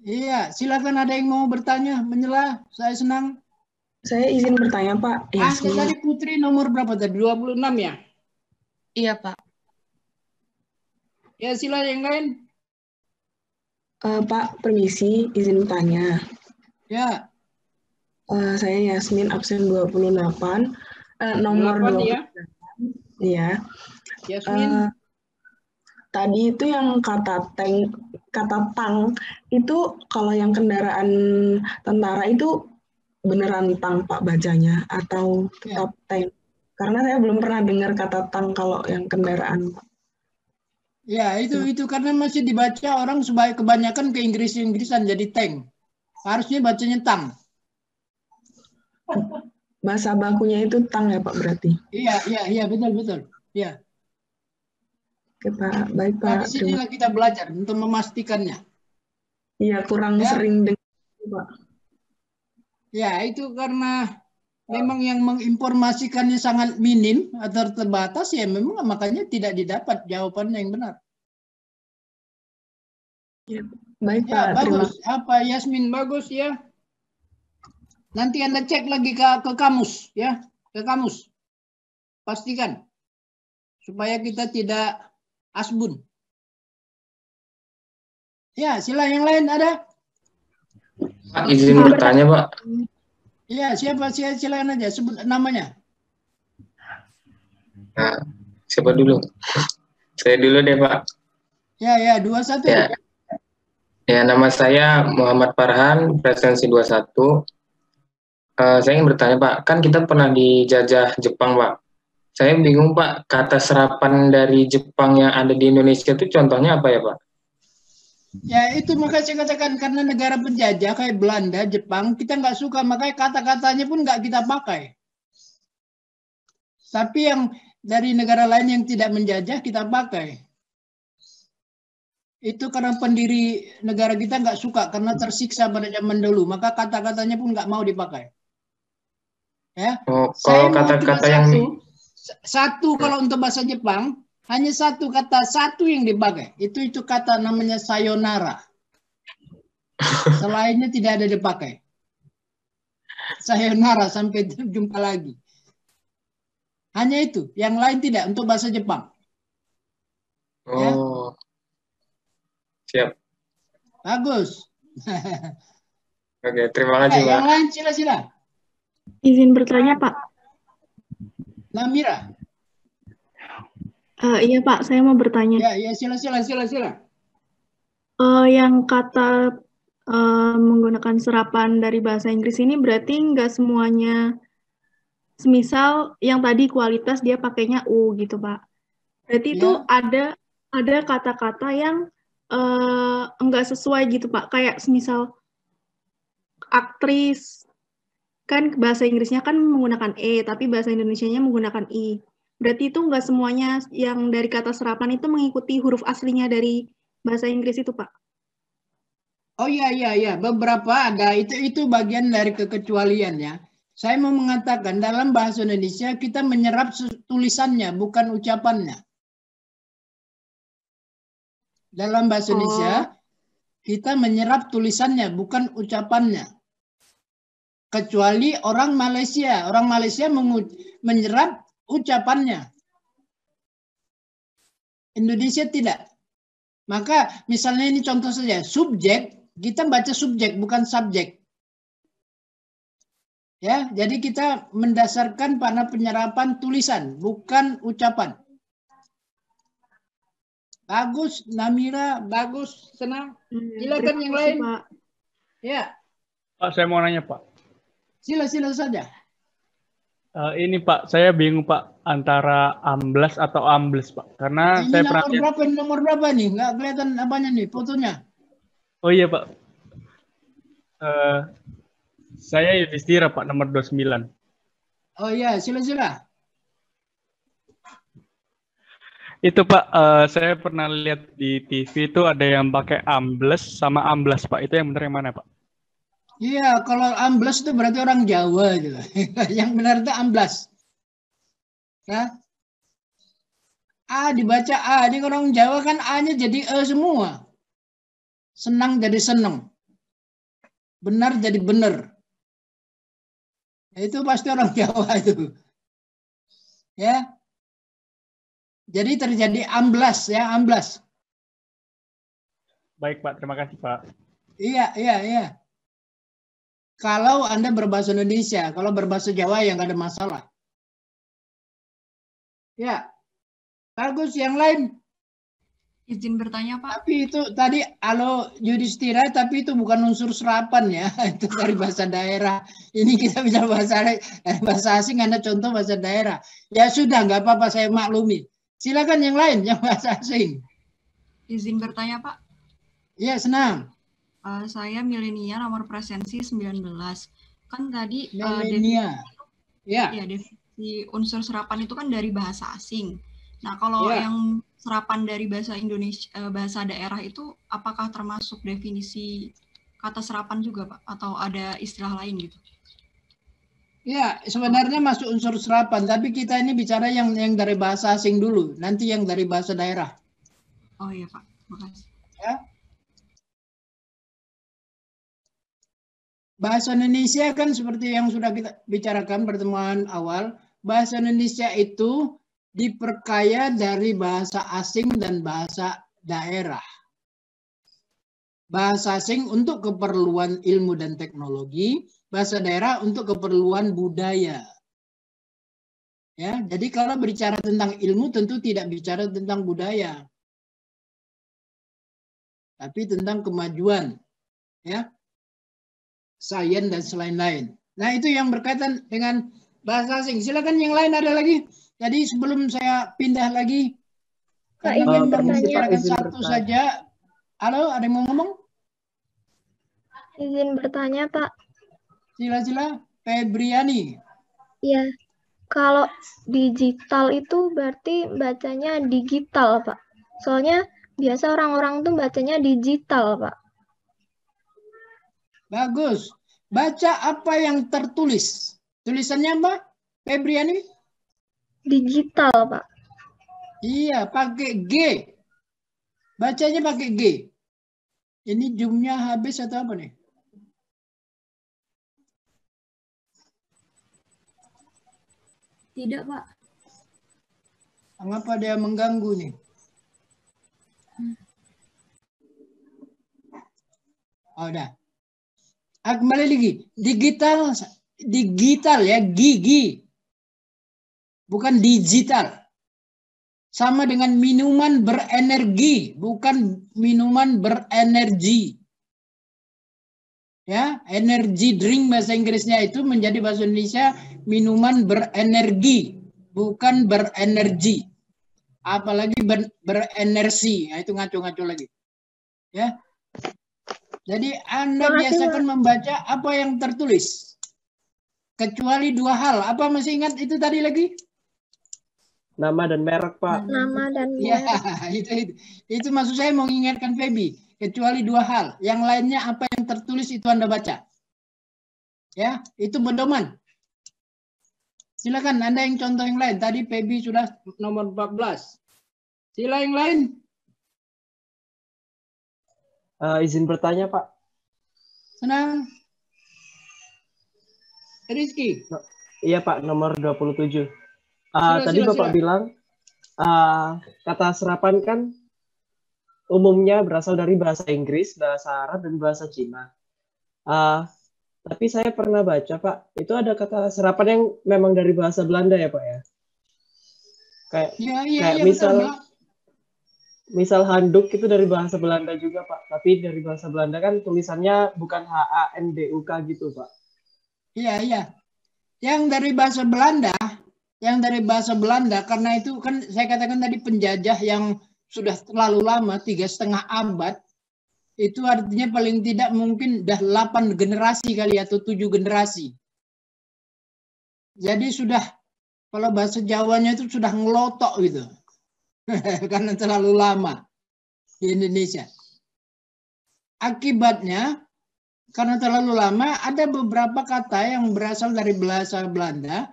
[SPEAKER 1] Iya, silakan ada yang mau bertanya, menyela. Saya senang.
[SPEAKER 5] Saya izin bertanya, Pak. Yasmin.
[SPEAKER 1] Tadi Putri nomor berapa tadi? 26 ya?
[SPEAKER 7] Iya, Pak.
[SPEAKER 1] Ya, sila yang lain.
[SPEAKER 5] Pak, permisi, izin bertanya.
[SPEAKER 1] Ya.
[SPEAKER 5] Saya Yasmin, absen 28. Nomor
[SPEAKER 1] 8
[SPEAKER 5] 28.
[SPEAKER 1] ya.
[SPEAKER 5] Iya.
[SPEAKER 1] Yasmin.
[SPEAKER 5] Tadi itu yang kata tang itu kalau yang kendaraan tentara itu beneran tang, Pak, bacanya atau tetap tank? Karena saya belum pernah dengar kata tang kalau yang kendaraan, Pak.
[SPEAKER 1] Ya, itu karena masih dibaca orang kebanyakan ke Inggrisan jadi tank. Harusnya bacanya tang.
[SPEAKER 5] Bahasa bakunya itu tang ya, Pak, berarti?
[SPEAKER 1] Iya, betul. Iya.
[SPEAKER 5] Oke, Pak. Baik,
[SPEAKER 1] Nah,
[SPEAKER 5] Pak.
[SPEAKER 1] di sinilah kita belajar untuk memastikannya.
[SPEAKER 5] Iya, kurang sering dengar, Pak.
[SPEAKER 1] Ya, itu karena memang yang menginformasikannya sangat minim atau terbatas, ya memang makanya tidak didapat jawabannya yang benar.
[SPEAKER 5] Ya, baik,
[SPEAKER 1] Ya,
[SPEAKER 5] Pak.
[SPEAKER 1] bagus. Apa Yasmin, bagus ya. Nanti Anda cek lagi ke kamus ya, ke kamus. Pastikan supaya kita tidak asbun. Ya, sila yang lain ada?
[SPEAKER 6] Pak, izin bertanya, Pak.
[SPEAKER 1] Ya, silakan aja sebut namanya.
[SPEAKER 6] Nah, siapa dulu? Saya dulu deh, Pak.
[SPEAKER 1] Ya, 21.
[SPEAKER 6] Ya, nama saya Muhammad Farhan, presensi 21. Saya ingin bertanya, Pak, kan kita pernah dijajah Jepang, Pak. Saya bingung, Pak, kata serapan dari Jepang yang ada di Indonesia itu contohnya apa ya, Pak?
[SPEAKER 1] Ya, itu makanya saya katakan karena negara penjajah kayak Belanda, Jepang, kita nggak suka, makanya kata-katanya pun nggak kita pakai. Tapi yang dari negara lain yang tidak menjajah kita pakai. Itu karena pendiri negara kita nggak suka karena tersiksa pada zaman dulu, maka kata-katanya pun nggak mau dipakai. Ya,
[SPEAKER 6] Oh,
[SPEAKER 1] saya
[SPEAKER 6] kalau
[SPEAKER 1] mau
[SPEAKER 6] kata-kata
[SPEAKER 1] cuma
[SPEAKER 6] yang
[SPEAKER 1] satu kalau untuk bahasa Jepang hanya satu kata yang dipakai. Itu kata namanya sayonara. Selainnya tidak ada dipakai. Sayonara sampai jumpa lagi. Hanya itu, yang lain tidak untuk bahasa Jepang. Ya.
[SPEAKER 6] Oh, siap.
[SPEAKER 1] Bagus.
[SPEAKER 6] Oke, terima kasih, Pak.
[SPEAKER 1] Yang lain sila.
[SPEAKER 5] Izin bertanya, Pak.
[SPEAKER 1] Namira.
[SPEAKER 5] Iya, Pak, saya mau bertanya.
[SPEAKER 1] Ya, sila.
[SPEAKER 5] Yang kata menggunakan serapan dari bahasa Inggris ini berarti nggak semuanya, semisal yang tadi kualitas dia pakainya U gitu, Pak. Berarti itu ada kata-kata yang enggak sesuai gitu, Pak. Kayak semisal aktris, kan bahasa Inggrisnya kan menggunakan E, tapi bahasa Indonesianya menggunakan I. Berarti itu enggak semuanya yang dari kata serapan itu mengikuti huruf aslinya dari bahasa Inggris itu, Pak.
[SPEAKER 1] Oh iya. Beberapa ada, itu bagian dari kekecualiannya. Saya mau mengatakan dalam bahasa Indonesia kita menyerap tulisannya, bukan ucapannya. Dalam bahasa Indonesia, kita menyerap tulisannya, bukan ucapannya. Kecuali orang Malaysia. Orang Malaysia menyerap ucapannya. Indonesia tidak. Maka misalnya ini contoh saja, subjek, kita baca subjek, bukan subjek. Ya, jadi kita mendasarkan pada penyerapan tulisan, bukan ucapan. Bagus, Namira, bagus, senang. Silakan
[SPEAKER 5] Terima
[SPEAKER 1] yang
[SPEAKER 5] kasih,
[SPEAKER 1] lain.
[SPEAKER 5] Pak.
[SPEAKER 1] Ya,
[SPEAKER 8] Pak, saya mau nanya, Pak.
[SPEAKER 1] sila saja.
[SPEAKER 8] Ini Pak, saya bingung Pak antara amblas atau ambles Pak. Karena
[SPEAKER 1] Ini
[SPEAKER 8] saya pernah
[SPEAKER 1] nomor
[SPEAKER 8] lihat.
[SPEAKER 1] berapa? Nomor berapa nih? Nggak kelihatan apanya nih, fotonya.
[SPEAKER 8] Oh iya Pak. Saya Yudhistira Pak, nomor 29.
[SPEAKER 1] Oh iya, sila.
[SPEAKER 8] Itu Pak, saya pernah lihat di TV itu ada yang pakai ambles sama amblas Pak. Itu yang benar yang mana Pak?
[SPEAKER 1] Iya, kalau amblas itu berarti orang Jawa gitu. Yang benar itu amblas. Ya. A dibaca A, ini orang Jawa kan A-nya jadi E semua. Senang jadi senang. Benar jadi benar. Itu pasti orang Jawa itu. Ya. Jadi terjadi amblas ya, amblas.
[SPEAKER 8] Baik Pak, terima kasih Pak.
[SPEAKER 1] Iya. Kalau Anda berbahasa Indonesia, kalau berbahasa Jawa ya nggak ada masalah. Ya, bagus. Yang lain.
[SPEAKER 4] Izin bertanya, Pak.
[SPEAKER 1] Tapi itu tadi halo Yudhistira, tapi itu bukan unsur serapan ya, itu dari bahasa daerah. Ini kita bicara bahasa asing, Anda contoh bahasa daerah. Ya sudah, nggak apa-apa, saya maklumi. Silakan yang lain, yang bahasa asing.
[SPEAKER 4] Izin bertanya, Pak.
[SPEAKER 1] Iya, senang.
[SPEAKER 4] Saya milenial nomor presensi 19. Kan tadi
[SPEAKER 1] Milenia. Ya.
[SPEAKER 4] definisi unsur serapan itu kan dari bahasa asing. Nah, kalau yang serapan dari bahasa Indonesia, bahasa daerah itu apakah termasuk definisi kata serapan juga, Pak? Atau ada istilah lain gitu?
[SPEAKER 1] Ya, sebenarnya masuk unsur serapan, tapi kita ini bicara yang dari bahasa asing dulu, nanti yang dari bahasa daerah.
[SPEAKER 4] Oh iya, Pak. Makasih.
[SPEAKER 1] Ya. Bahasa Indonesia kan seperti yang sudah kita bicarakan pertemuan awal, bahasa Indonesia itu diperkaya dari bahasa asing dan bahasa daerah. Bahasa asing untuk keperluan ilmu dan teknologi, bahasa daerah untuk keperluan budaya. Ya, jadi kalau berbicara tentang ilmu tentu tidak bicara tentang budaya, tapi tentang kemajuan, ya, sains dan lain-lain. Nah, itu yang berkaitan dengan bahasa asing. Silakan yang lain ada lagi. Jadi sebelum saya pindah lagi, karena memang membicarakan satu saja. Halo, ada yang mau ngomong?
[SPEAKER 9] Izin bertanya, Pak.
[SPEAKER 1] Sila, Febriani.
[SPEAKER 9] Iya, kalau digital itu berarti bacanya digital, Pak. Soalnya biasa orang-orang tuh bacanya digital, Pak.
[SPEAKER 1] Bagus. Baca apa yang tertulis. Tulisannya apa, Febriani?
[SPEAKER 9] Digital, Pak.
[SPEAKER 1] Iya, pakai G. Bacanya pakai G. Ini zoom-nya habis atau apa nih?
[SPEAKER 4] Tidak, Pak.
[SPEAKER 1] Mengapa dia mengganggu nih? Oh, udah. Kembali lagi. Digital ya, gigi. Bukan digital. Sama dengan minuman berenergi, bukan minuman berenergi. Ya, energy drink bahasa Inggrisnya itu menjadi bahasa Indonesia minuman berenergi, bukan berenergi. Apalagi berenergi, nah, itu ngaco-ngaco lagi. Ya. Jadi Anda biasakan membaca apa yang tertulis. Kecuali dua hal. Apa masih ingat itu tadi lagi?
[SPEAKER 3] Nama dan merek, Pak.
[SPEAKER 9] Nama dan
[SPEAKER 1] Ya,
[SPEAKER 9] merek.
[SPEAKER 1] itu maksud saya mau mengingatkan Feby. Kecuali dua hal. Yang lainnya apa yang tertulis itu Anda baca. Ya, itu pedoman. Silakan Anda yang contoh yang lain. Tadi Feby sudah nomor 14. Sila yang lain.
[SPEAKER 3] Izin bertanya, Pak.
[SPEAKER 1] Senang. Rizky.
[SPEAKER 3] Iya, Pak, nomor 27. Tadi Bapak bilang kata serapan kan umumnya berasal dari bahasa Inggris, bahasa Arab, dan bahasa Cina. Tapi saya pernah baca, Pak, itu ada kata serapan yang memang dari bahasa Belanda ya, Pak ya? Kayak misal, misal handuk itu dari bahasa Belanda juga, Pak. Tapi dari bahasa Belanda kan tulisannya bukan HANDUK gitu, Pak.
[SPEAKER 1] Iya. Yang dari bahasa Belanda, karena itu kan saya katakan tadi penjajah yang sudah terlalu lama, 3,5 abad, itu artinya paling tidak mungkin udah 8 generasi kali atau 7 generasi. Jadi sudah, kalau bahasa Jawanya itu sudah ngelotok gitu. Karena terlalu lama di Indonesia. Akibatnya, karena terlalu lama, ada beberapa kata yang berasal dari bahasa Belanda,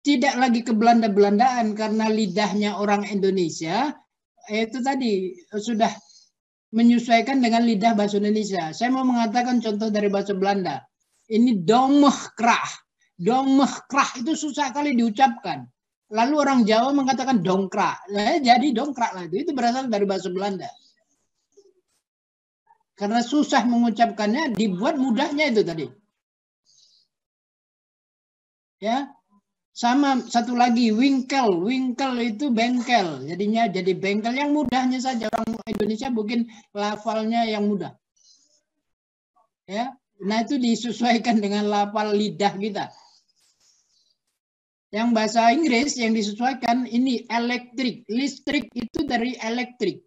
[SPEAKER 1] tidak lagi ke Belanda-Belandaan karena lidahnya orang Indonesia, itu tadi sudah menyesuaikan dengan lidah bahasa Indonesia. Saya mau mengatakan contoh dari bahasa Belanda. Ini domkrah. Domkrah itu susah kali diucapkan. Lalu orang Jawa mengatakan dongkrak. Jadi dongkrak lah itu berasal dari bahasa Belanda. Karena susah mengucapkannya, dibuat mudahnya itu tadi. Ya. Sama satu lagi, wingkel. Wingkel itu bengkel. Jadinya jadi bengkel yang mudahnya saja. Orang Indonesia mungkin lafalnya yang mudah. Ya. Nah itu disesuaikan dengan lafal lidah kita. Yang bahasa Inggris yang disesuaikan ini elektrik. Listrik itu dari elektrik.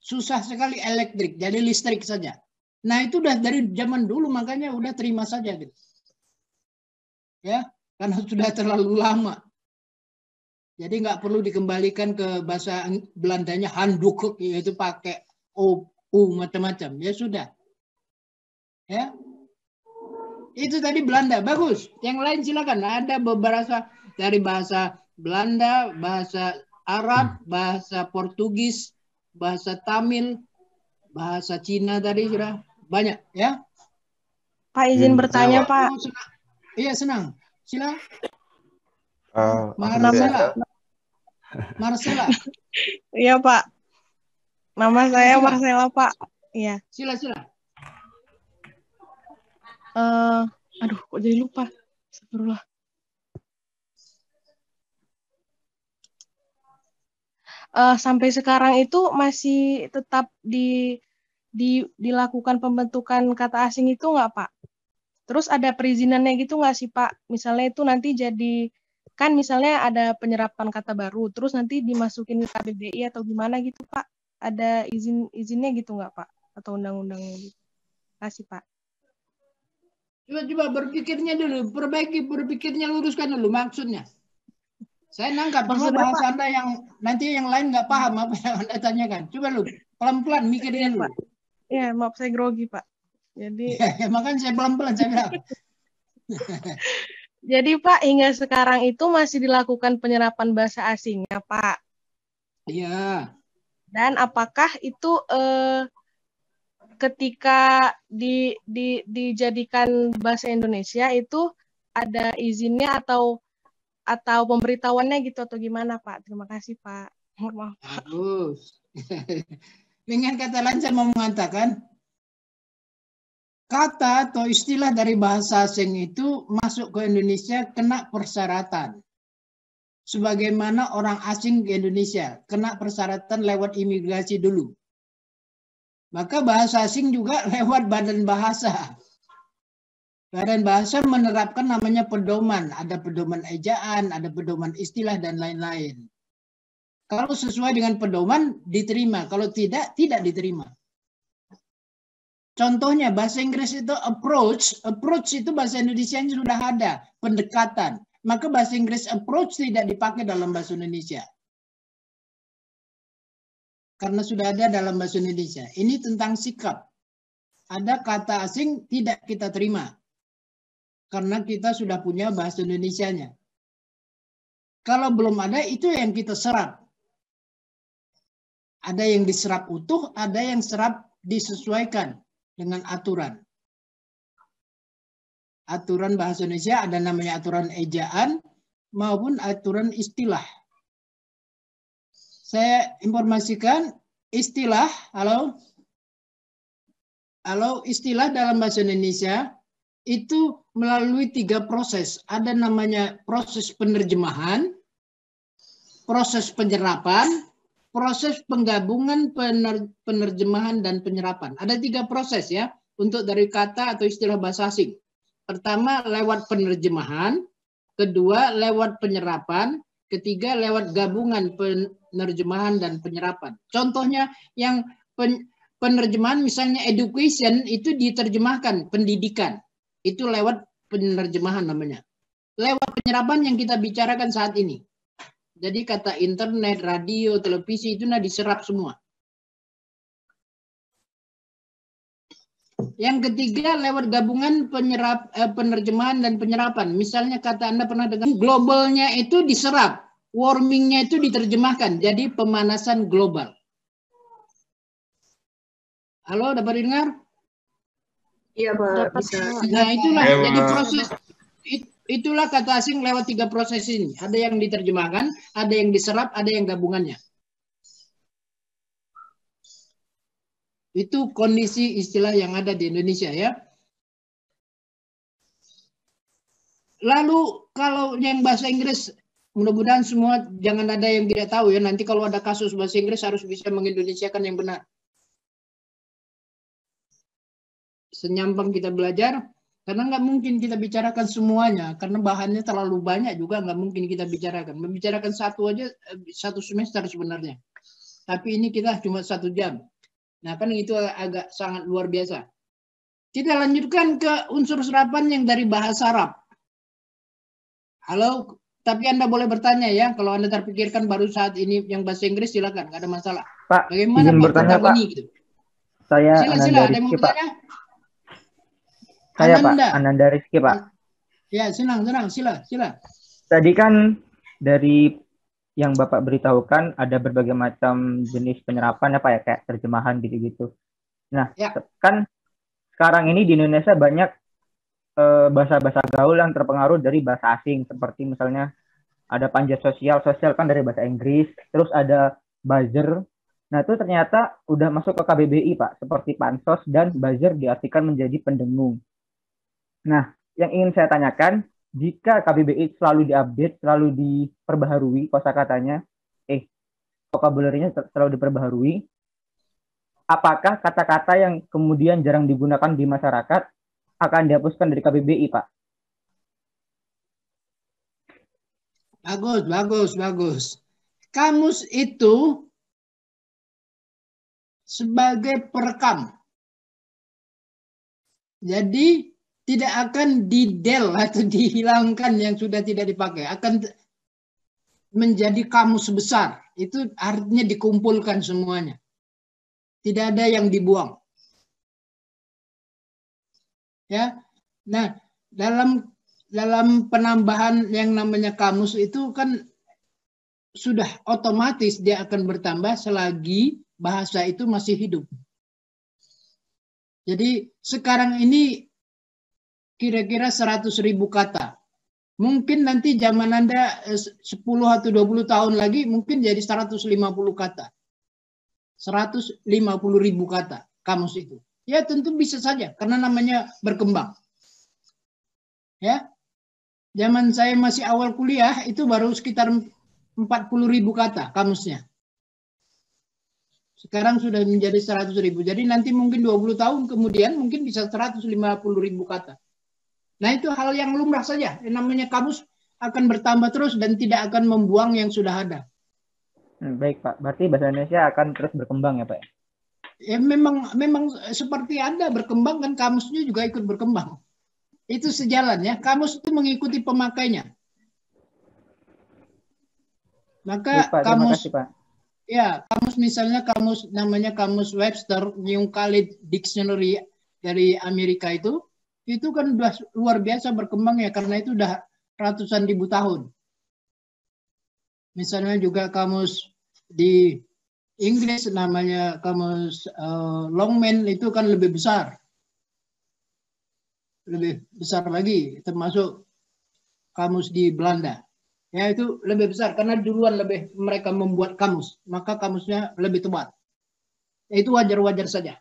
[SPEAKER 1] Susah sekali elektrik. Jadi listrik saja. Nah itu udah dari zaman dulu makanya udah terima saja gitu. Ya. Karena sudah terlalu lama. Jadi nggak perlu dikembalikan ke bahasa Belandanya handuk, yaitu pakai u macam-macam. Ya sudah. Ya. Itu tadi Belanda, bagus. Yang lain silakan. Ada beberapa dari bahasa Belanda, bahasa Arab, bahasa Portugis, bahasa Tamil, bahasa Cina tadi sudah banyak ya.
[SPEAKER 10] Pak izin bertanya, Pak.
[SPEAKER 1] Iya senang. Sila. Marcela.
[SPEAKER 10] Iya, Pak. Nama saya Marcela, Pak. Iya.
[SPEAKER 1] Sila.
[SPEAKER 10] Aduh, kok jadi lupa. Astagfirullah. Sampai sekarang itu masih tetap dilakukan pembentukan kata asing itu nggak, Pak? Terus ada perizinannya gitu nggak sih, Pak? Misalnya itu nanti jadi, kan misalnya ada penyerapan kata baru, terus nanti dimasukin ke KBBI atau gimana gitu, Pak? Ada izinnya gitu nggak, Pak? Atau undang-undangnya gitu? Kasih, Pak.
[SPEAKER 1] Coba berpikirnya dulu, berpikirnya luruskan dulu maksudnya. Saya nangkap, cuma bahasa Anda yang nanti yang lain nggak paham apa yang Anda tanyakan. Coba lu, pelan-pelan mikirin dulu.
[SPEAKER 10] Iya, maaf saya grogi, Pak. Jadi
[SPEAKER 1] ya, makanya saya pelan-pelan saya bilang.
[SPEAKER 10] Jadi Pak, hingga sekarang itu masih dilakukan penyerapan bahasa asingnya, Pak.
[SPEAKER 1] Iya.
[SPEAKER 10] Dan apakah itu ketika dijadikan bahasa Indonesia itu ada izinnya atau pemberitahuannya gitu atau gimana, Pak? Terima kasih, Pak. Maaf.
[SPEAKER 1] Bagus. Dengan kata lain saya mau mengatakan kata atau istilah dari bahasa asing itu masuk ke Indonesia kena persyaratan. Sebagaimana orang asing ke Indonesia kena persyaratan lewat imigrasi dulu. Maka bahasa asing juga lewat badan bahasa. Badan bahasa menerapkan namanya pedoman. Ada pedoman ejaan, ada pedoman istilah, dan lain-lain. Kalau sesuai dengan pedoman, diterima. Kalau tidak, tidak diterima. Contohnya bahasa Inggris itu approach itu bahasa Indonesia sudah ada, pendekatan. Maka bahasa Inggris approach tidak dipakai dalam bahasa Indonesia. Karena sudah ada dalam bahasa Indonesia. Ini tentang sikap. Ada kata asing tidak kita terima. Karena kita sudah punya bahasa Indonesianya. Kalau belum ada, itu yang kita serap. Ada yang diserap utuh, ada yang serap disesuaikan dengan aturan. Aturan bahasa Indonesia ada namanya aturan ejaan maupun aturan istilah. Saya informasikan istilah, istilah dalam bahasa Indonesia itu melalui 3 proses. Ada namanya proses penerjemahan, proses penyerapan, proses penggabungan, penerjemahan, dan penyerapan. Ada 3 proses ya untuk dari kata atau istilah bahasa asing. Pertama lewat penerjemahan, kedua lewat penyerapan, ketiga lewat gabungan penerjemahan dan penyerapan. Contohnya yang penerjemahan misalnya education itu diterjemahkan pendidikan. Itu lewat penerjemahan namanya. Lewat penyerapan yang kita bicarakan saat ini. Jadi kata internet, radio, televisi itu diserap semua. Yang ketiga lewat gabungan penerjemahan dan penyerapan. Misalnya kata Anda pernah dengar globalnya itu diserap, warmingnya itu diterjemahkan jadi pemanasan global. Halo, dapat dengar?
[SPEAKER 11] Iya Pak, bisa.
[SPEAKER 1] Nah itulah jadi proses. Itulah kata asing lewat 3 proses ini. Ada yang diterjemahkan, ada yang diserap, ada yang gabungannya. Itu kondisi istilah yang ada di Indonesia ya. Lalu kalau yang bahasa Inggris, mudah-mudahan semua jangan ada yang tidak tahu ya. Nanti kalau ada kasus bahasa Inggris harus bisa mengindonesiakan yang benar. Senyampang kita belajar. Karena nggak mungkin kita bicarakan semuanya, karena bahannya terlalu banyak juga nggak mungkin kita bicarakan. Membicarakan satu aja, 1 semester sebenarnya. Tapi ini kita cuma 1 jam. Nah kan itu agak sangat luar biasa. Kita lanjutkan ke unsur serapan yang dari bahasa Arab. Halo, tapi Anda boleh bertanya ya. Kalau Anda terpikirkan baru saat ini yang bahasa Inggris silakan, nggak ada masalah.
[SPEAKER 12] Pak,
[SPEAKER 1] bagaimana
[SPEAKER 12] izin
[SPEAKER 1] Pak
[SPEAKER 12] bertanya Pak.
[SPEAKER 1] Ini, gitu?
[SPEAKER 12] Saya
[SPEAKER 1] Sila, ada yang mau bertanya?
[SPEAKER 12] Saya Pak, Ananda Rizky Pak.
[SPEAKER 1] Ya, sila.
[SPEAKER 12] Tadi kan dari yang Bapak beritahukan ada berbagai macam jenis penyerapan ya Pak ya, kayak terjemahan gitu-gitu. Nah, kan sekarang ini di Indonesia banyak bahasa-bahasa gaul yang terpengaruh dari bahasa asing, seperti misalnya ada panjat sosial kan dari bahasa Inggris, terus ada buzzer. Nah, itu ternyata udah masuk ke KBBI Pak, seperti pansos dan buzzer diartikan menjadi pendengung. Nah, yang ingin saya tanyakan, jika KBBI selalu diupdate, selalu diperbaharui kosakatanya, vocabulary-nya selalu diperbaharui, apakah kata-kata yang kemudian jarang digunakan di masyarakat akan dihapuskan dari KBBI, Pak?
[SPEAKER 1] Bagus. Kamus itu sebagai perekam. Jadi tidak akan didel atau dihilangkan yang sudah tidak dipakai. Akan menjadi kamus besar. Itu artinya dikumpulkan semuanya. Tidak ada yang dibuang. Ya. Nah, dalam penambahan yang namanya kamus itu kan sudah otomatis dia akan bertambah selagi bahasa itu masih hidup. Jadi sekarang ini kira-kira 100.000 kata. Mungkin nanti zaman Anda 10 atau 20 tahun lagi mungkin jadi 150 kata. 150.000 kata kamus itu. Ya tentu bisa saja karena namanya berkembang. Ya. Zaman saya masih awal kuliah itu baru sekitar 40.000 kata kamusnya. Sekarang sudah menjadi 100.000. Jadi nanti mungkin 20 tahun kemudian mungkin bisa 150.000 kata. Nah itu hal yang lumrah saja. Yang namanya kamus akan bertambah terus dan tidak akan membuang yang sudah ada.
[SPEAKER 12] Baik Pak, berarti bahasa Indonesia akan terus berkembang ya Pak?
[SPEAKER 1] Ya memang seperti Anda berkembang kan kamusnya juga ikut berkembang. Itu sejalan ya. Kamus itu mengikuti pemakainya. Maka
[SPEAKER 12] Baik, Pak,
[SPEAKER 1] kamus,
[SPEAKER 12] kasih, Pak.
[SPEAKER 1] Ya kamus misalnya kamus namanya kamus Webster New Khalid Dictionary dari Amerika itu kan udah luar biasa berkembang ya karena itu udah ratusan ribu tahun. Misalnya juga kamus di Inggris namanya kamus Longman itu kan lebih besar. Lebih besar lagi termasuk kamus di Belanda. Ya itu lebih besar karena duluan mereka membuat kamus, maka kamusnya lebih tebal. Itu wajar-wajar saja.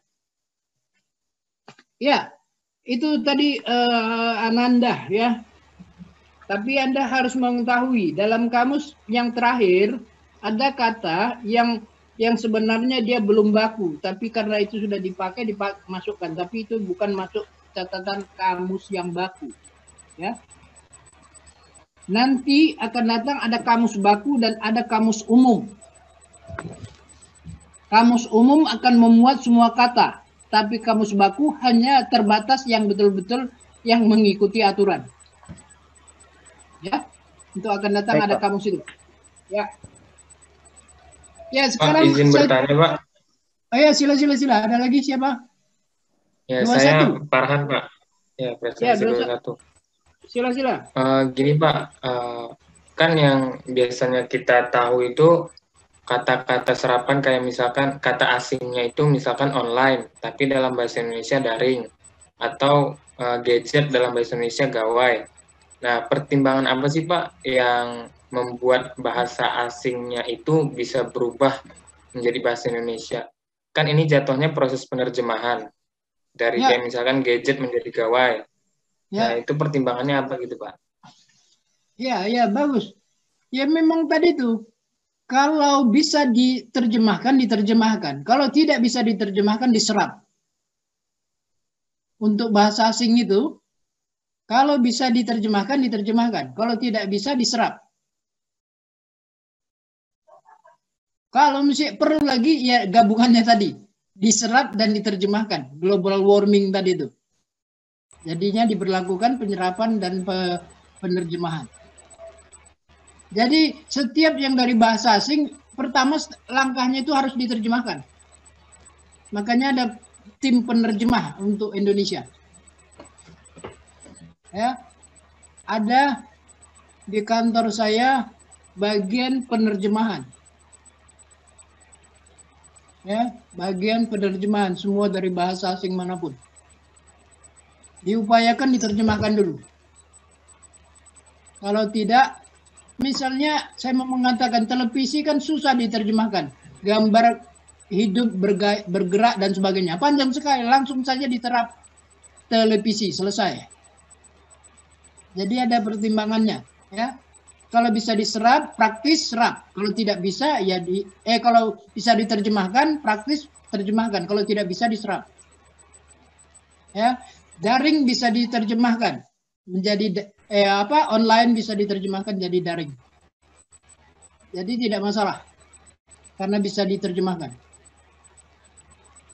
[SPEAKER 1] Ya, itu tadi Ananda ya. Tapi Anda harus mengetahui dalam kamus yang terakhir ada kata yang yang sebenarnya dia belum baku, tapi karena itu sudah dipakai dimasukkan, tapi itu bukan masuk catatan kamus yang baku, ya. Nanti akan datang ada kamus baku dan ada kamus umum. Kamus umum akan memuat semua kata, tapi kamus baku hanya terbatas yang betul-betul yang mengikuti aturan. Ya, itu akan datang. Baik, ada Pak. Kamus itu. Ya. Ya, sekarang
[SPEAKER 6] Pak, izin bertanya, Pak.
[SPEAKER 1] Oh ya, sila. Ada lagi siapa?
[SPEAKER 6] Ya, 21. Saya Farhan, Pak. Ya, presensi 21.
[SPEAKER 1] Sila.
[SPEAKER 6] Gini, Pak. Kan yang biasanya kita tahu itu kata-kata serapan kayak misalkan kata asingnya itu misalkan online, tapi dalam bahasa Indonesia daring. Atau gadget dalam bahasa Indonesia gawai. Nah, pertimbangan apa sih, Pak, yang membuat bahasa asingnya itu bisa berubah menjadi bahasa Indonesia? Kan ini jatuhnya proses penerjemahan dari kayak misalkan gadget menjadi gawai. Nah, itu pertimbangannya apa gitu, Pak?
[SPEAKER 1] Ya, bagus. Ya memang tadi tuh, kalau bisa diterjemahkan. Kalau tidak bisa diterjemahkan, diserap. Untuk bahasa asing itu, kalau bisa diterjemahkan. Kalau tidak bisa, diserap. Kalau mesti perlu lagi, ya gabungannya tadi. Diserap dan diterjemahkan. Global warming tadi itu. Jadinya diberlakukan penyerapan dan penerjemahan. Jadi setiap yang dari bahasa asing, pertama langkahnya itu harus diterjemahkan. Makanya ada tim penerjemah untuk Indonesia. Ya, ada di kantor saya bagian penerjemahan. Ya, bagian penerjemahan semua dari bahasa asing manapun. Diupayakan diterjemahkan dulu. Kalau tidak, misalnya saya mau mengatakan televisi kan susah diterjemahkan. Gambar hidup bergerak dan sebagainya. Panjang sekali, langsung saja diterap televisi, selesai. Jadi ada pertimbangannya, ya. Kalau bisa diserap, praktis serap. Kalau tidak bisa, ya kalau bisa diterjemahkan, praktis terjemahkan. Kalau tidak bisa diserap. Ya, daring bisa diterjemahkan menjadi online bisa diterjemahkan jadi daring. Jadi tidak masalah karena bisa diterjemahkan.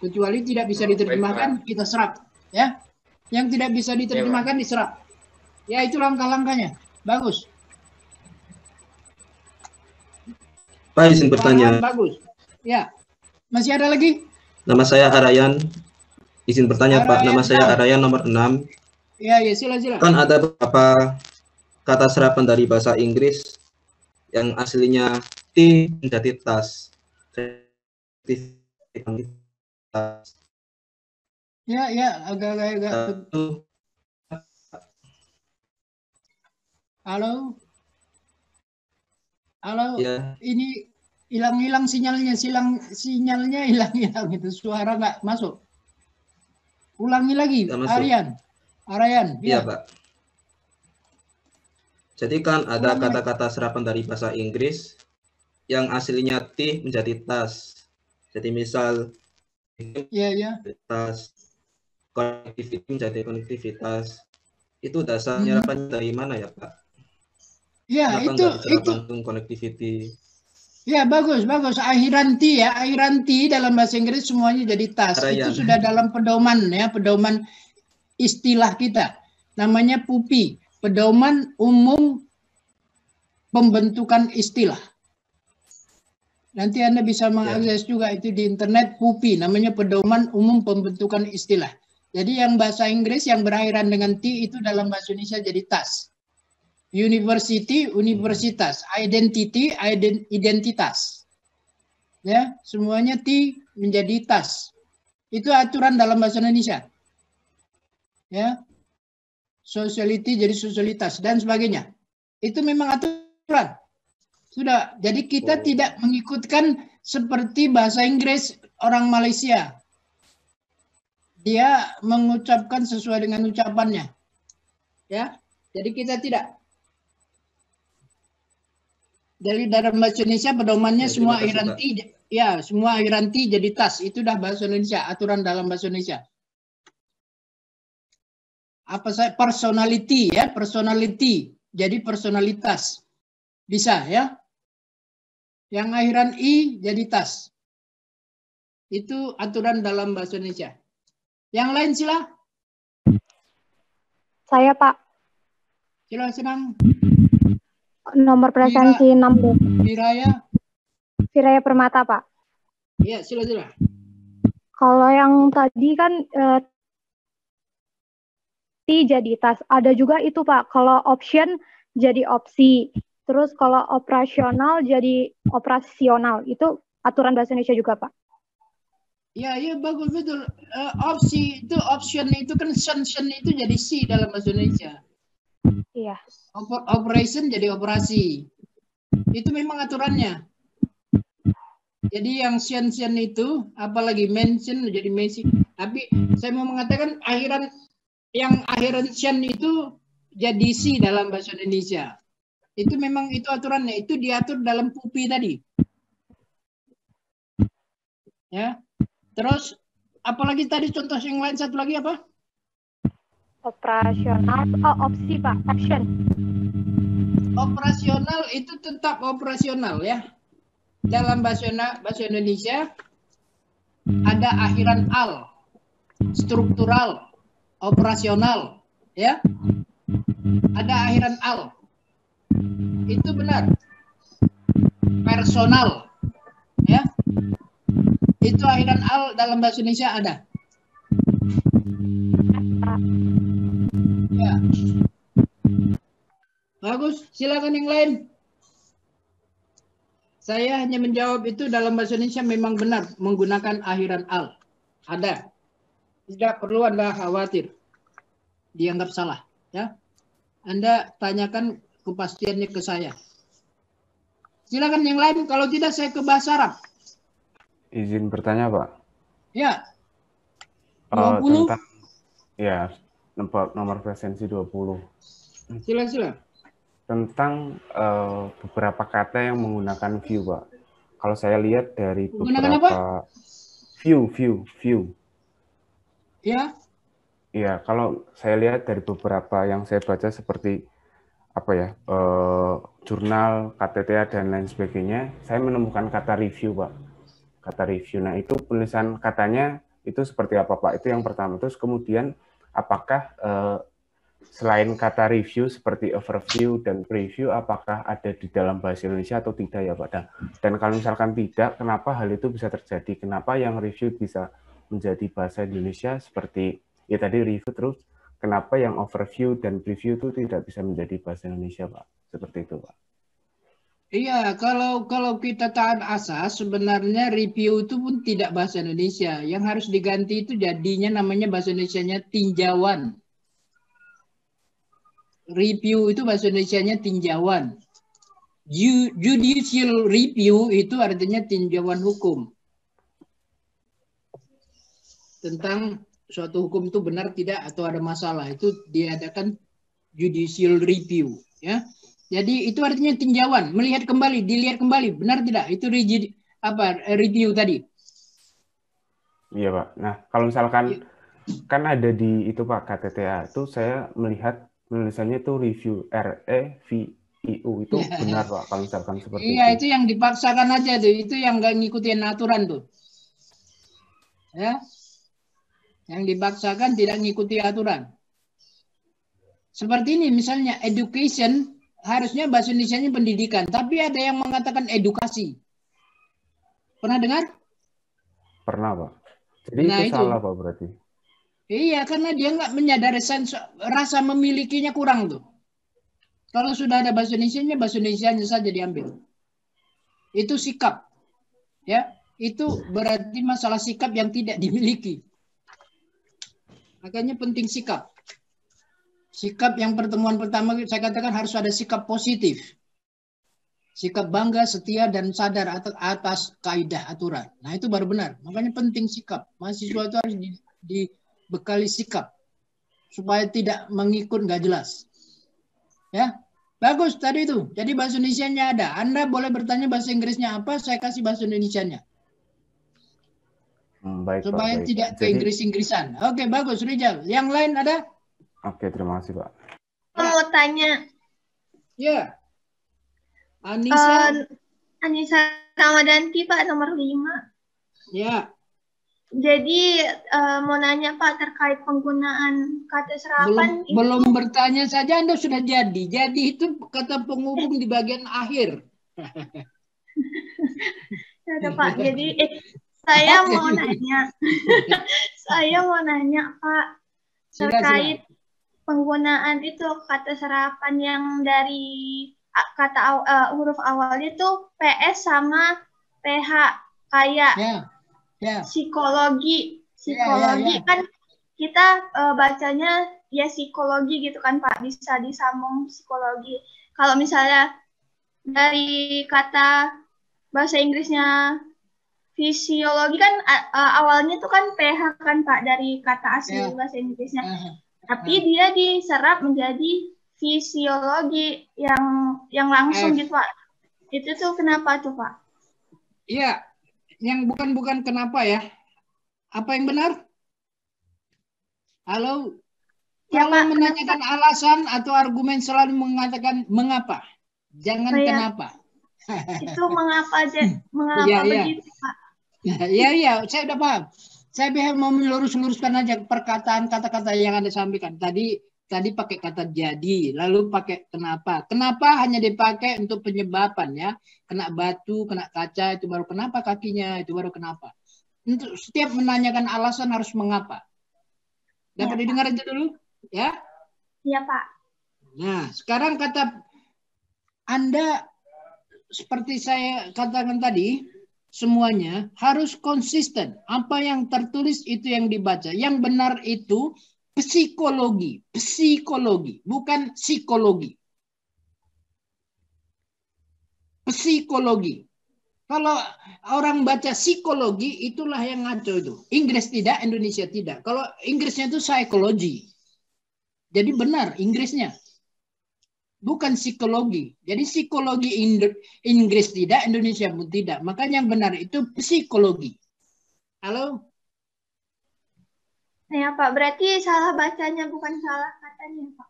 [SPEAKER 1] Kecuali tidak bisa diterjemahkan, kita serap, ya. Yang tidak bisa diterjemahkan diserap. Ya, itu langkah-langkahnya. Bagus.
[SPEAKER 13] Pak, izin bertanya.
[SPEAKER 1] Bagus. Ya. Masih ada lagi?
[SPEAKER 13] Nama saya Arayan. Izin bertanya, Arayan, Pak. Nama saya Arayan, nomor 6.
[SPEAKER 1] Ya, sila.
[SPEAKER 13] Kan ada beberapa kata serapan dari bahasa Inggris yang aslinya T menjadi tas.
[SPEAKER 1] Ya, agak. Halo. Ya. Ini hilang sinyalnya, sinyalnya hilang itu, suara nggak masuk. Ulangi lagi, Arayan.
[SPEAKER 13] Iya, Pak. Jadi kan ada kata-kata serapan dari bahasa Inggris yang aslinya T menjadi tas. Jadi misal tas, konektivitas menjadi konektivitas. Itu dasar nyerapan dari mana ya, Pak?
[SPEAKER 1] Ya, itu
[SPEAKER 13] connectivity.
[SPEAKER 1] Ya, bagus. Akhiran T dalam bahasa Inggris semuanya jadi tas. Arayan. Itu sudah dalam pedoman istilah kita. Namanya PUPI, Pedoman Umum Pembentukan Istilah. Nanti Anda bisa mengakses juga itu di internet, PUPI, namanya Pedoman Umum Pembentukan Istilah. Jadi yang bahasa Inggris yang berakhiran dengan T itu dalam bahasa Indonesia jadi tas. University, universitas. Identity, identitas. Ya, semuanya T menjadi tas. Itu aturan dalam bahasa Indonesia. Ya. Sociality jadi sosialitas dan sebagainya. Itu memang aturan. Sudah, jadi kita tidak mengikutkan seperti bahasa Inggris orang Malaysia. Dia mengucapkan sesuai dengan ucapannya. Ya. Jadi kita tidak. Dari dalam bahasa Indonesia pedomannya semua akhiran T Ya, semua akhiran T jadi tas. Itu dah bahasa Indonesia, aturan dalam bahasa Indonesia. Apa saya personality ya, personality. Jadi personalitas. Bisa ya. Yang akhiran I jadi tas. Itu aturan dalam bahasa Indonesia. Yang lain sila.
[SPEAKER 14] Saya, Pak.
[SPEAKER 1] Sila senang.
[SPEAKER 14] Nomor presensi 6B.
[SPEAKER 1] Viraya
[SPEAKER 14] Permata, Pak.
[SPEAKER 1] Iya, sila.
[SPEAKER 14] Kalau yang tadi kan T jadi tas. Ada juga itu, Pak. Kalau option jadi opsi. Terus kalau operasional jadi operasional. Itu aturan bahasa Indonesia juga, Pak.
[SPEAKER 1] Ya, bagus betul. Opsi itu option itu kan sanction itu jadi C dalam bahasa Indonesia.
[SPEAKER 14] Iya.
[SPEAKER 1] Operation jadi operasi. Itu memang aturannya. Jadi yang sanction itu apalagi mention jadi mention. Tapi saya mau mengatakan yang akhiran sien itu jadi C dalam bahasa Indonesia. Itu memang itu aturannya. Itu diatur dalam PUPI tadi. Ya. Terus apalagi tadi contoh yang lain satu lagi apa?
[SPEAKER 14] Operasional, opsi Pak, option.
[SPEAKER 1] Operasional itu tetap operasional ya. Dalam bahasa Indonesia ada akhiran al, struktural, operasional, ya. Ada akhiran al. Itu benar. Personal, ya. Itu akhiran al dalam bahasa Indonesia ada. Ya. Bagus, silakan yang lain. Saya hanya menjawab itu dalam bahasa Indonesia memang benar menggunakan akhiran al. Ada. Tidak perlu Anda khawatir dianggap salah, ya. Anda tanyakan kepastiannya ke saya. Silakan yang lain, kalau tidak saya ke bahasa Arab.
[SPEAKER 15] Izin bertanya, Pak.
[SPEAKER 1] Ya. 20.
[SPEAKER 15] Tentang ya, nomor presensi 20.
[SPEAKER 1] Silakan.
[SPEAKER 15] Tentang beberapa kata yang menggunakan view, Pak. Kalau saya lihat dari
[SPEAKER 1] menggunakan
[SPEAKER 15] beberapa
[SPEAKER 1] apa?
[SPEAKER 15] View.
[SPEAKER 1] Ya.
[SPEAKER 15] Iya, kalau saya lihat dari beberapa yang saya baca seperti apa ya, jurnal, KTTA dan lain sebagainya, saya menemukan kata review, Pak. Kata review. Nah, itu penulisan katanya itu seperti apa, Pak? Itu yang pertama. Terus kemudian apakah selain kata review seperti overview dan preview, apakah ada di dalam bahasa Indonesia atau tidak ya, Pak? Dan kalau misalkan tidak, kenapa hal itu bisa terjadi? Kenapa yang review bisa menjadi bahasa Indonesia seperti ya tadi review, terus kenapa yang overview dan preview itu tidak bisa menjadi bahasa Indonesia, Pak? Seperti itu, Pak.
[SPEAKER 1] Iya, kalau kita taat asas, sebenarnya review itu pun tidak bahasa Indonesia. Yang harus diganti itu jadinya namanya bahasa Indonesianya tinjauan. Review itu bahasa Indonesianya tinjauan. Judicial review itu artinya tinjauan hukum. Tentang suatu hukum itu benar tidak atau ada masalah, itu diadakan judicial review, ya. Jadi itu artinya tinjauan, melihat kembali, dilihat kembali, benar tidak? Itu review tadi.
[SPEAKER 15] Iya, Pak. Nah, kalau misalkan kan ada di itu, Pak, KTTA itu saya melihat tulisannya itu review, REVIU, itu benar, Pak, kalau misalkan seperti
[SPEAKER 1] iya, itu yang dipaksakan aja tuh, itu yang nggak ngikutin aturan tuh, ya. Yang dipaksakan tidak ngikuti aturan. Seperti ini misalnya education, harusnya bahasa Indonesianya pendidikan, tapi ada yang mengatakan edukasi. Pernah dengar?
[SPEAKER 15] Pernah, Pak. Jadi
[SPEAKER 1] Nah,
[SPEAKER 15] itu salah, Pak, berarti.
[SPEAKER 1] Iya, karena dia nggak menyadari rasa memilikinya kurang tuh. Kalau sudah ada bahasa Indonesianya, bahasa Indonesianya saja diambil. Itu sikap. Ya, itu berarti masalah sikap yang tidak dimiliki. Makanya penting sikap. Sikap yang pertemuan pertama saya katakan harus ada sikap positif. Sikap bangga, setia, dan sadar atas kaidah aturan. Nah, itu baru benar. Makanya penting sikap. Mahasiswa itu harus dibekali sikap. Supaya tidak mengikut nggak jelas. Ya, bagus tadi itu. Jadi bahasa Indonesianya ada. Anda boleh bertanya bahasa Inggrisnya apa, saya kasih bahasa Indonesianya.
[SPEAKER 15] Baik, Pak.
[SPEAKER 1] Supaya
[SPEAKER 15] Baik.
[SPEAKER 1] tidak ke
[SPEAKER 15] Jadi,
[SPEAKER 1] Inggris-Inggrisan. Oke, bagus Rizal. Yang lain ada?
[SPEAKER 15] oke, terima kasih, Pak.
[SPEAKER 9] Mau tanya.
[SPEAKER 1] Ya. Anissa.
[SPEAKER 9] Anissa Ramadanti, Pak, nomor 5.
[SPEAKER 1] Ya.
[SPEAKER 9] Jadi mau nanya Pak terkait penggunaan kata serapan.
[SPEAKER 1] Belum bertanya saja Anda sudah jadi. Jadi itu kata penghubung di bagian akhir.
[SPEAKER 9] Ya Pak, jadi saya mau nanya. Saya mau nanya Pak terkait penggunaan itu kata serapan yang dari kata huruf awalnya itu PS sama PH kayak psikologi kan kita bacanya ya psikologi gitu kan Pak, bisa disambung psikologi. Kalau misalnya dari kata bahasa Inggrisnya fisiologi kan awalnya tuh kan PH kan Pak dari kata asli bahasa Inggrisnya. Tapi dia diserap menjadi fisiologi yang langsung gitu Pak. Itu tuh kenapa tuh Pak?
[SPEAKER 1] Iya, yang bukan kenapa ya. Apa yang benar? Halo?
[SPEAKER 9] Ya,
[SPEAKER 1] kalau
[SPEAKER 9] Pak,
[SPEAKER 1] menanyakan alasan atau argumen selalu mengatakan mengapa. Jangan kenapa.
[SPEAKER 9] Itu mengapa begitu Pak?
[SPEAKER 1] Ya, saya udah paham. Saya mau meluruskan aja perkataan kata-kata yang Anda sampaikan. Tadi pakai kata jadi, lalu pakai kenapa. Kenapa hanya dipakai untuk penyebaban ya. Kena batu, kena kaca, itu baru kenapa kakinya, itu baru kenapa. Untuk setiap menanyakan alasan harus mengapa. Dapat didengar aja dulu? Ya?
[SPEAKER 9] Iya, Pak.
[SPEAKER 1] Nah, sekarang kata Anda, seperti saya katakan tadi, semuanya harus konsisten. Apa yang tertulis itu yang dibaca. Yang benar itu psikologi, bukan psikologi. Psikologi. Kalau orang baca psikologi, itulah yang ngaco itu. Inggris tidak, Indonesia tidak. Kalau Inggrisnya itu psychology. Jadi benar Inggrisnya. Bukan psikologi. Jadi psikologi Inggris tidak, Indonesia pun tidak. Makanya yang benar itu psikologi. Halo?
[SPEAKER 9] Ya Pak, berarti salah bacanya bukan salah katanya Pak.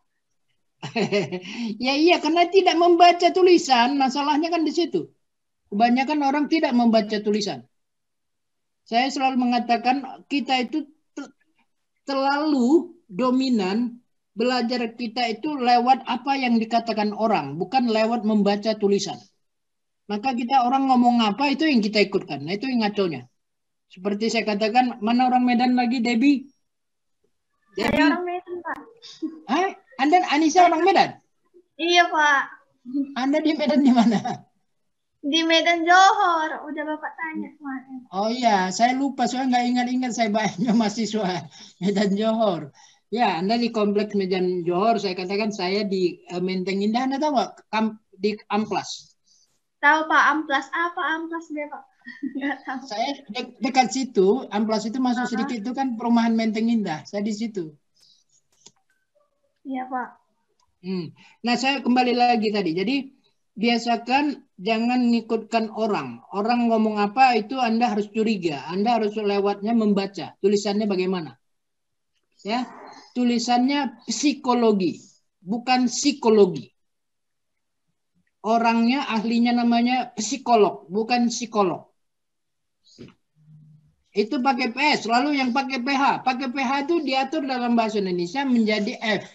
[SPEAKER 1] Ya iya, karena tidak membaca tulisan. Masalahnya kan di situ. Kebanyakan orang tidak membaca tulisan. Saya selalu mengatakan kita itu terlalu dominan belajar kita itu lewat apa yang dikatakan orang, bukan lewat membaca tulisan. Maka kita orang ngomong apa itu yang kita ikutkan. Nah itu yang ngaconya. Seperti saya katakan, mana orang Medan lagi, Debbie?
[SPEAKER 9] Saya orang Medan, Pak.
[SPEAKER 1] Anda Anissa orang Medan?
[SPEAKER 9] Iya, Pak.
[SPEAKER 1] Anda di Medan di mana?
[SPEAKER 9] Di Medan Johor, udah Bapak tanya kemarin.
[SPEAKER 1] Oh iya, saya lupa, soalnya nggak ingat-ingat saya banyak mahasiswa Medan Johor. Ya, Anda di kompleks Medan Johor, saya katakan saya di Menteng Indah, Anda tahu nggak? Di Amplas.
[SPEAKER 9] Tahu Pak, Amplas apa Amplas deh Pak? Nggak tahu.
[SPEAKER 1] Saya dekat situ, Amplas itu masuk sedikit itu kan perumahan Menteng Indah, saya di situ.
[SPEAKER 9] Iya Pak.
[SPEAKER 1] Nah saya kembali lagi tadi, jadi biasakan jangan ngikutkan orang. Orang ngomong apa itu Anda harus curiga. Anda harus lewatnya membaca. Tulisannya bagaimana? Ya, tulisannya psikologi, bukan psikologi. Orangnya ahlinya namanya psikolog, bukan psikolog. Itu pakai PS. Lalu yang pakai PH. Pakai PH itu diatur dalam bahasa Indonesia menjadi F.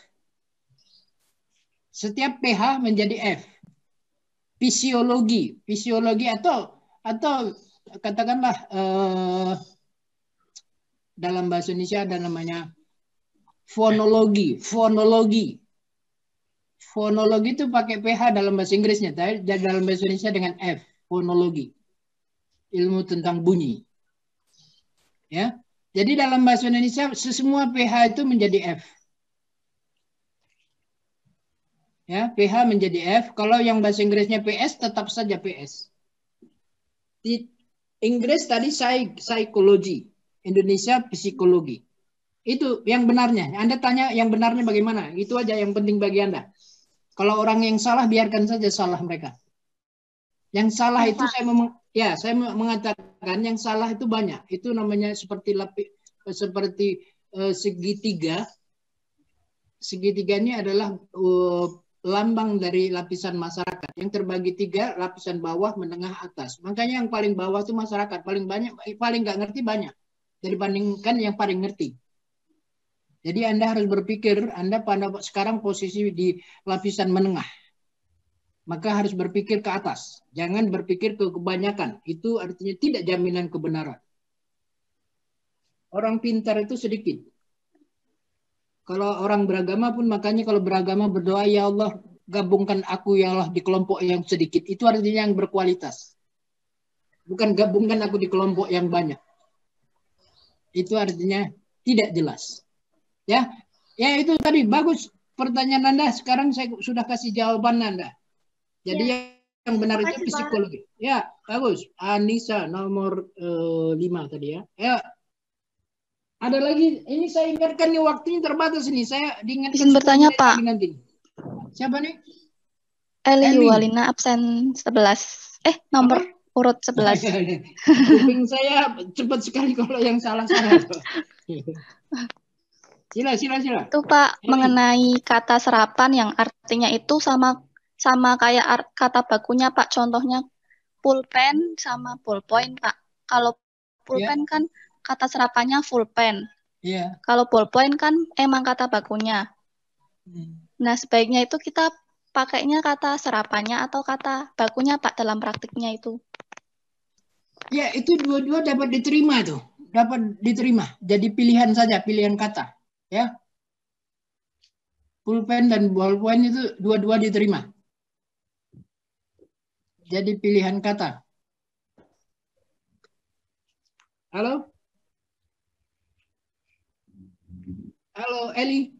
[SPEAKER 1] Setiap PH menjadi F. Fisiologi atau katakanlah dalam bahasa Indonesia ada namanya fonologi itu pakai PH dalam bahasa Inggrisnya, tapi dalam bahasa Indonesia dengan F, fonologi, ilmu tentang bunyi, ya. Jadi dalam bahasa Indonesia semua PH itu menjadi F. Ya, PH menjadi F. Kalau yang bahasa Inggrisnya PS, tetap saja PS. Di Inggris tadi psikologi, Indonesia psikologi. Itu yang benarnya. Anda tanya yang benarnya bagaimana? Itu aja yang penting bagi Anda. Kalau orang yang salah, biarkan saja salah mereka. Yang salah itu Ya, saya mengatakan yang salah itu banyak. Itu namanya seperti segitiga. Segitiga ini adalah lambang dari lapisan masyarakat yang terbagi 3, lapisan bawah, menengah, atas. Makanya yang paling bawah itu masyarakat, paling nggak ngerti banyak dibandingkan yang paling ngerti. Jadi Anda harus berpikir, Anda pada sekarang posisi di lapisan menengah. Maka harus berpikir ke atas. Jangan berpikir ke kebanyakan. Itu artinya tidak jaminan kebenaran. Orang pintar itu sedikit. Kalau orang beragama pun, makanya kalau beragama berdoa, ya Allah gabungkan aku ya Allah di kelompok yang sedikit. Itu artinya yang berkualitas. Bukan gabungkan aku di kelompok yang banyak. Itu artinya tidak jelas. Ya itu tadi bagus pertanyaan Anda. Sekarang saya sudah kasih jawaban Anda. Jadi yang benar itu psikologi. Ya, bagus. Anissa nomor 5 tadi ya. Ya. Ada lagi, ini saya ingatkan nih waktunya terbatas nih. Saya diingatkan.
[SPEAKER 16] Izin bertanya, Pak.
[SPEAKER 1] Nanti. Siapa nih?
[SPEAKER 16] Eli Walina absen 11. Nomor urut 11.
[SPEAKER 1] Kuping saya cepat sekali kalau yang salah-salah. Sila.
[SPEAKER 16] Itu Pak, mengenai kata serapan yang artinya itu sama kayak kata bakunya Pak. Contohnya pulpen sama ballpoint Pak. Kalau pulpen kan kata serapannya pulpen. Kalau ballpoint kan emang kata bakunya. Nah, sebaiknya itu kita pakainya kata serapannya atau kata bakunya Pak dalam praktiknya itu.
[SPEAKER 1] Ya, itu dua-dua dapat diterima tuh. Dapat diterima. Jadi pilihan saja, pilihan kata. Ya. Pulpen dan ballpoint itu dua-dua diterima. Jadi pilihan kata. Halo? Halo, Eli.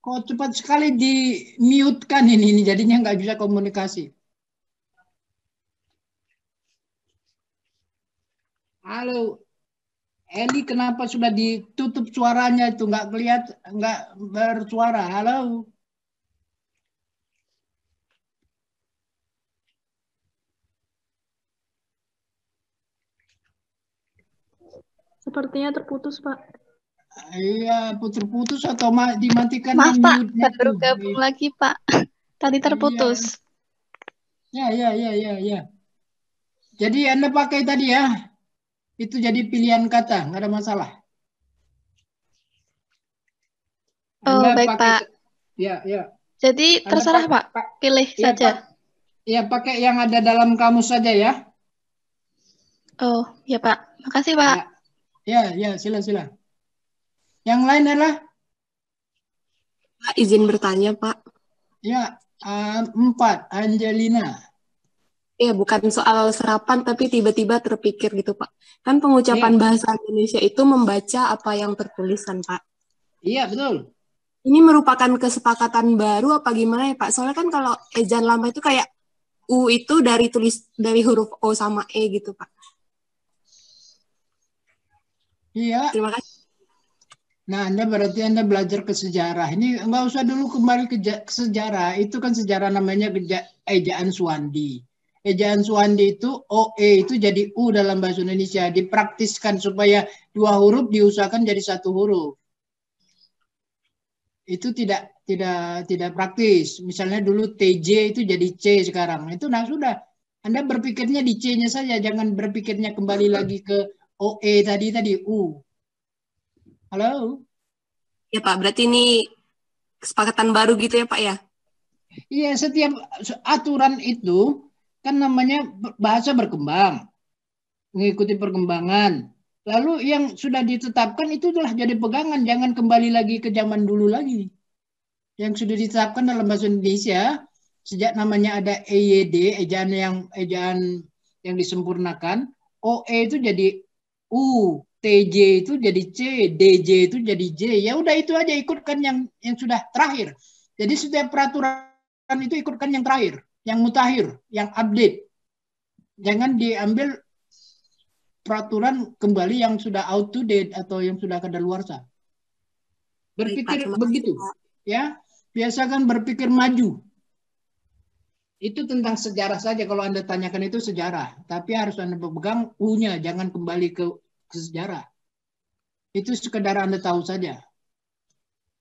[SPEAKER 1] Kok cepat sekali di-mute-kan ini jadinya nggak bisa komunikasi. Halo, Eli, kenapa sudah ditutup suaranya itu? Nggak bersuara. Halo.
[SPEAKER 5] Sepertinya terputus, Pak.
[SPEAKER 1] Iya, putus atau dimatikan.
[SPEAKER 16] Maaf, Pak. Baru gabung lagi, Pak. Tadi terputus.
[SPEAKER 1] Ya. Jadi Anda pakai tadi ya. Itu jadi pilihan kata, nggak ada masalah.
[SPEAKER 16] Anda baik, Pak.
[SPEAKER 1] Ya.
[SPEAKER 16] Jadi terserah, Pak. Pilih saja.
[SPEAKER 1] Ya, pakai yang ada dalam kamus saja ya.
[SPEAKER 16] Oh, ya, Pak. Makasih, Pak.
[SPEAKER 1] Ya, sila. Yang lain adalah?
[SPEAKER 17] Pak, izin bertanya, Pak.
[SPEAKER 1] Ya, 4, Angelina.
[SPEAKER 17] Ya, bukan soal serapan, tapi tiba-tiba terpikir gitu, Pak. Kan pengucapan bahasa Indonesia itu membaca apa yang tertulisan, Pak.
[SPEAKER 1] Iya, betul.
[SPEAKER 17] Ini merupakan kesepakatan baru apa gimana ya, Pak? Soalnya kan kalau ejaan lama itu kayak U itu dari huruf O sama E gitu, Pak.
[SPEAKER 1] Iya.
[SPEAKER 17] Terima kasih.
[SPEAKER 1] Nah, berarti Anda belajar ke sejarah. Ini nggak usah dulu kembali ke sejarah. Itu kan sejarah namanya ejaan Suwandi. Ejaan Suwandi itu OE itu jadi U dalam bahasa Indonesia. Dipraktiskan supaya 2 huruf diusahakan jadi 1 huruf. Itu tidak praktis. Misalnya dulu TJ itu jadi C sekarang. Itu sudah. Anda berpikirnya di C-nya saja. Jangan berpikirnya kembali lagi ke OE tadi U. Halo?
[SPEAKER 17] Ya Pak, berarti ini kesepakatan baru gitu ya Pak ya?
[SPEAKER 1] Iya, setiap aturan itu kan namanya bahasa berkembang. Mengikuti perkembangan. Lalu yang sudah ditetapkan itu telah jadi pegangan. Jangan kembali lagi ke zaman dulu lagi. Yang sudah ditetapkan dalam bahasa Indonesia, sejak namanya ada EYD, ejaan yang disempurnakan, OE itu jadi U, TJ itu jadi C, DJ itu jadi J. Ya udah itu aja, ikutkan yang sudah terakhir. Jadi setiap peraturan itu ikutkan yang terakhir, yang mutakhir, yang update. Jangan diambil peraturan kembali yang sudah out to date atau yang sudah kadaluarsa. Berpikir begitu, ya. Biasakan berpikir maju. Itu tentang sejarah saja. Kalau Anda tanyakan itu sejarah. Tapi harus Anda pegang U-nya. Jangan kembali ke sejarah. Itu sekedar Anda tahu saja.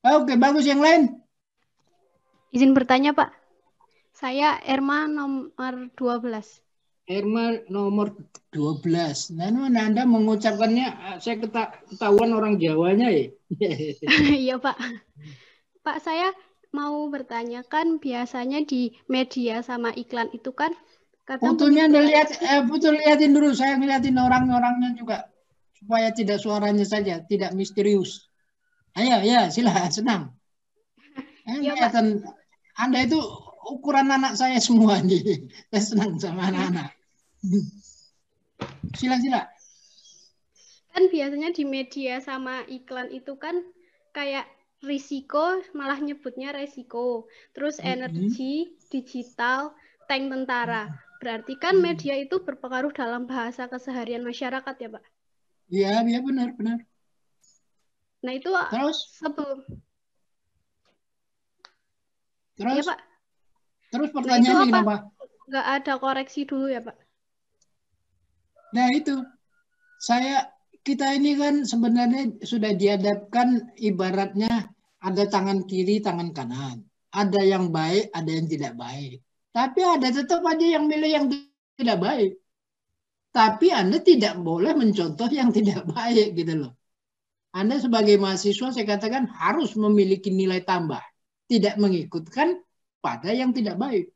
[SPEAKER 1] Oke, bagus. Yang lain?
[SPEAKER 18] Izin bertanya, Pak. Saya Erma nomor 12.
[SPEAKER 1] Erma nomor 12. Nah, Anda mengucapkannya, saya ketahuan orang Jawanya ya.
[SPEAKER 18] Iya, Pak. Pak, saya mau bertanya, kan biasanya di media sama iklan itu kan kadang
[SPEAKER 1] Fotonya Anda lihat, lihatin dulu. Saya ngeliatin orang-orangnya juga supaya tidak suaranya saja, tidak misterius. Ayo, ya, silakan, senang. Kelihatan Anda itu ukuran anak saya semua nih. Saya senang sama anak-anak. Sila.
[SPEAKER 18] Kan biasanya di media sama iklan itu kan kayak risiko, malah nyebutnya resiko. Terus energi, digital, tank tentara. Berarti kan media itu berpengaruh dalam bahasa keseharian masyarakat ya, Pak?
[SPEAKER 1] Iya, benar.
[SPEAKER 18] Nah, itu sebelum.
[SPEAKER 1] Terus?
[SPEAKER 18] Ya, Pak.
[SPEAKER 1] Terus pertanyaannya kenapa?
[SPEAKER 18] Nggak ada koreksi dulu ya, Pak?
[SPEAKER 1] Nah, itu. Kita ini kan sebenarnya sudah dihadapkan ibaratnya ada tangan kiri, tangan kanan. Ada yang baik, ada yang tidak baik. Tapi ada tetap aja yang milih yang tidak baik. Tapi Anda tidak boleh mencontoh yang tidak baik gitu loh. Anda sebagai mahasiswa saya katakan harus memiliki nilai tambah. Tidak mengikutkan pada yang tidak baik.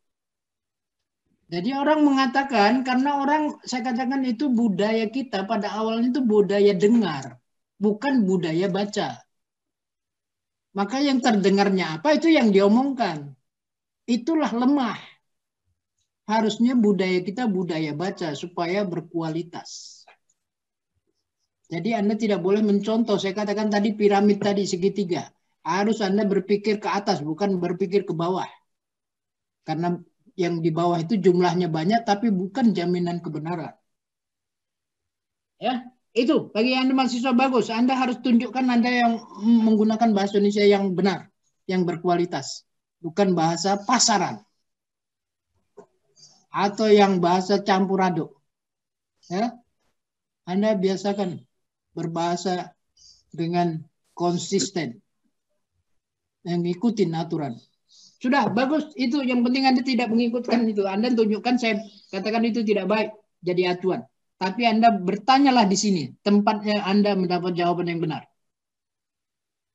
[SPEAKER 1] Jadi orang mengatakan, karena orang, saya katakan itu budaya kita pada awalnya itu budaya dengar, bukan budaya baca. Maka yang terdengarnya apa, itu yang diomongkan. Itulah lemah. Harusnya budaya kita budaya baca, supaya berkualitas. Jadi Anda tidak boleh mencontoh, saya katakan tadi piramid tadi segitiga. Harus Anda berpikir ke atas, bukan berpikir ke bawah. Karena yang di bawah itu jumlahnya banyak, tapi bukan jaminan kebenaran. Ya, itu bagi Anda mahasiswa bagus. Anda harus tunjukkan Anda yang menggunakan bahasa Indonesia yang benar, yang berkualitas, bukan bahasa pasaran atau yang bahasa campur aduk. Ya, Anda biasakan berbahasa dengan konsisten, yang ngikutin aturan. Sudah, bagus. Itu yang penting Anda tidak mengikutkan itu. Anda tunjukkan, saya katakan itu tidak baik jadi acuan. Tapi Anda bertanyalah di sini, tempatnya Anda mendapat jawaban yang benar.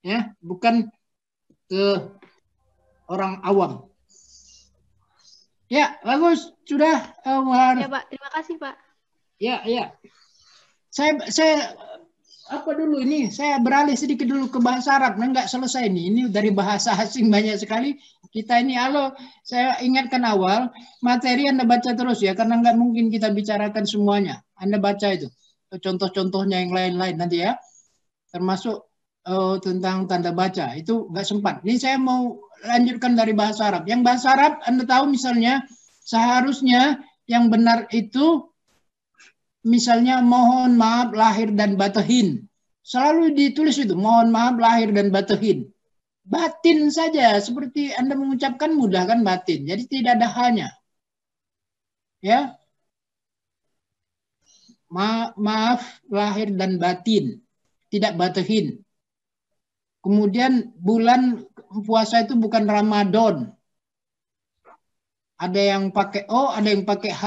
[SPEAKER 1] Ya, bukan ke orang awam. Ya, bagus. Sudah, Umar.
[SPEAKER 18] Ya, Pak. Terima kasih, Pak.
[SPEAKER 1] Ya. Saya apa dulu ini? Saya beralih sedikit dulu ke bahasa Arab. Nah, nggak selesai nih. Ini dari bahasa asing banyak sekali. Kita ini, saya ingatkan awal, materi Anda baca terus ya, karena nggak mungkin kita bicarakan semuanya. Anda baca itu. Contoh-contohnya yang lain-lain nanti ya. Termasuk tentang tanda baca. Itu nggak sempat. Ini saya mau lanjutkan dari bahasa Arab. Yang bahasa Arab, Anda tahu misalnya, seharusnya yang benar itu, misalnya mohon maaf lahir dan batin. Selalu ditulis itu, mohon maaf lahir dan batin. Batin saja, seperti Anda mengucapkan mudah kan batin. Jadi tidak ada hanya. Ya. Maaf lahir dan batin. Tidak batin. Kemudian bulan puasa itu bukan Ramadan. Ada yang pakai O, ada yang pakai H.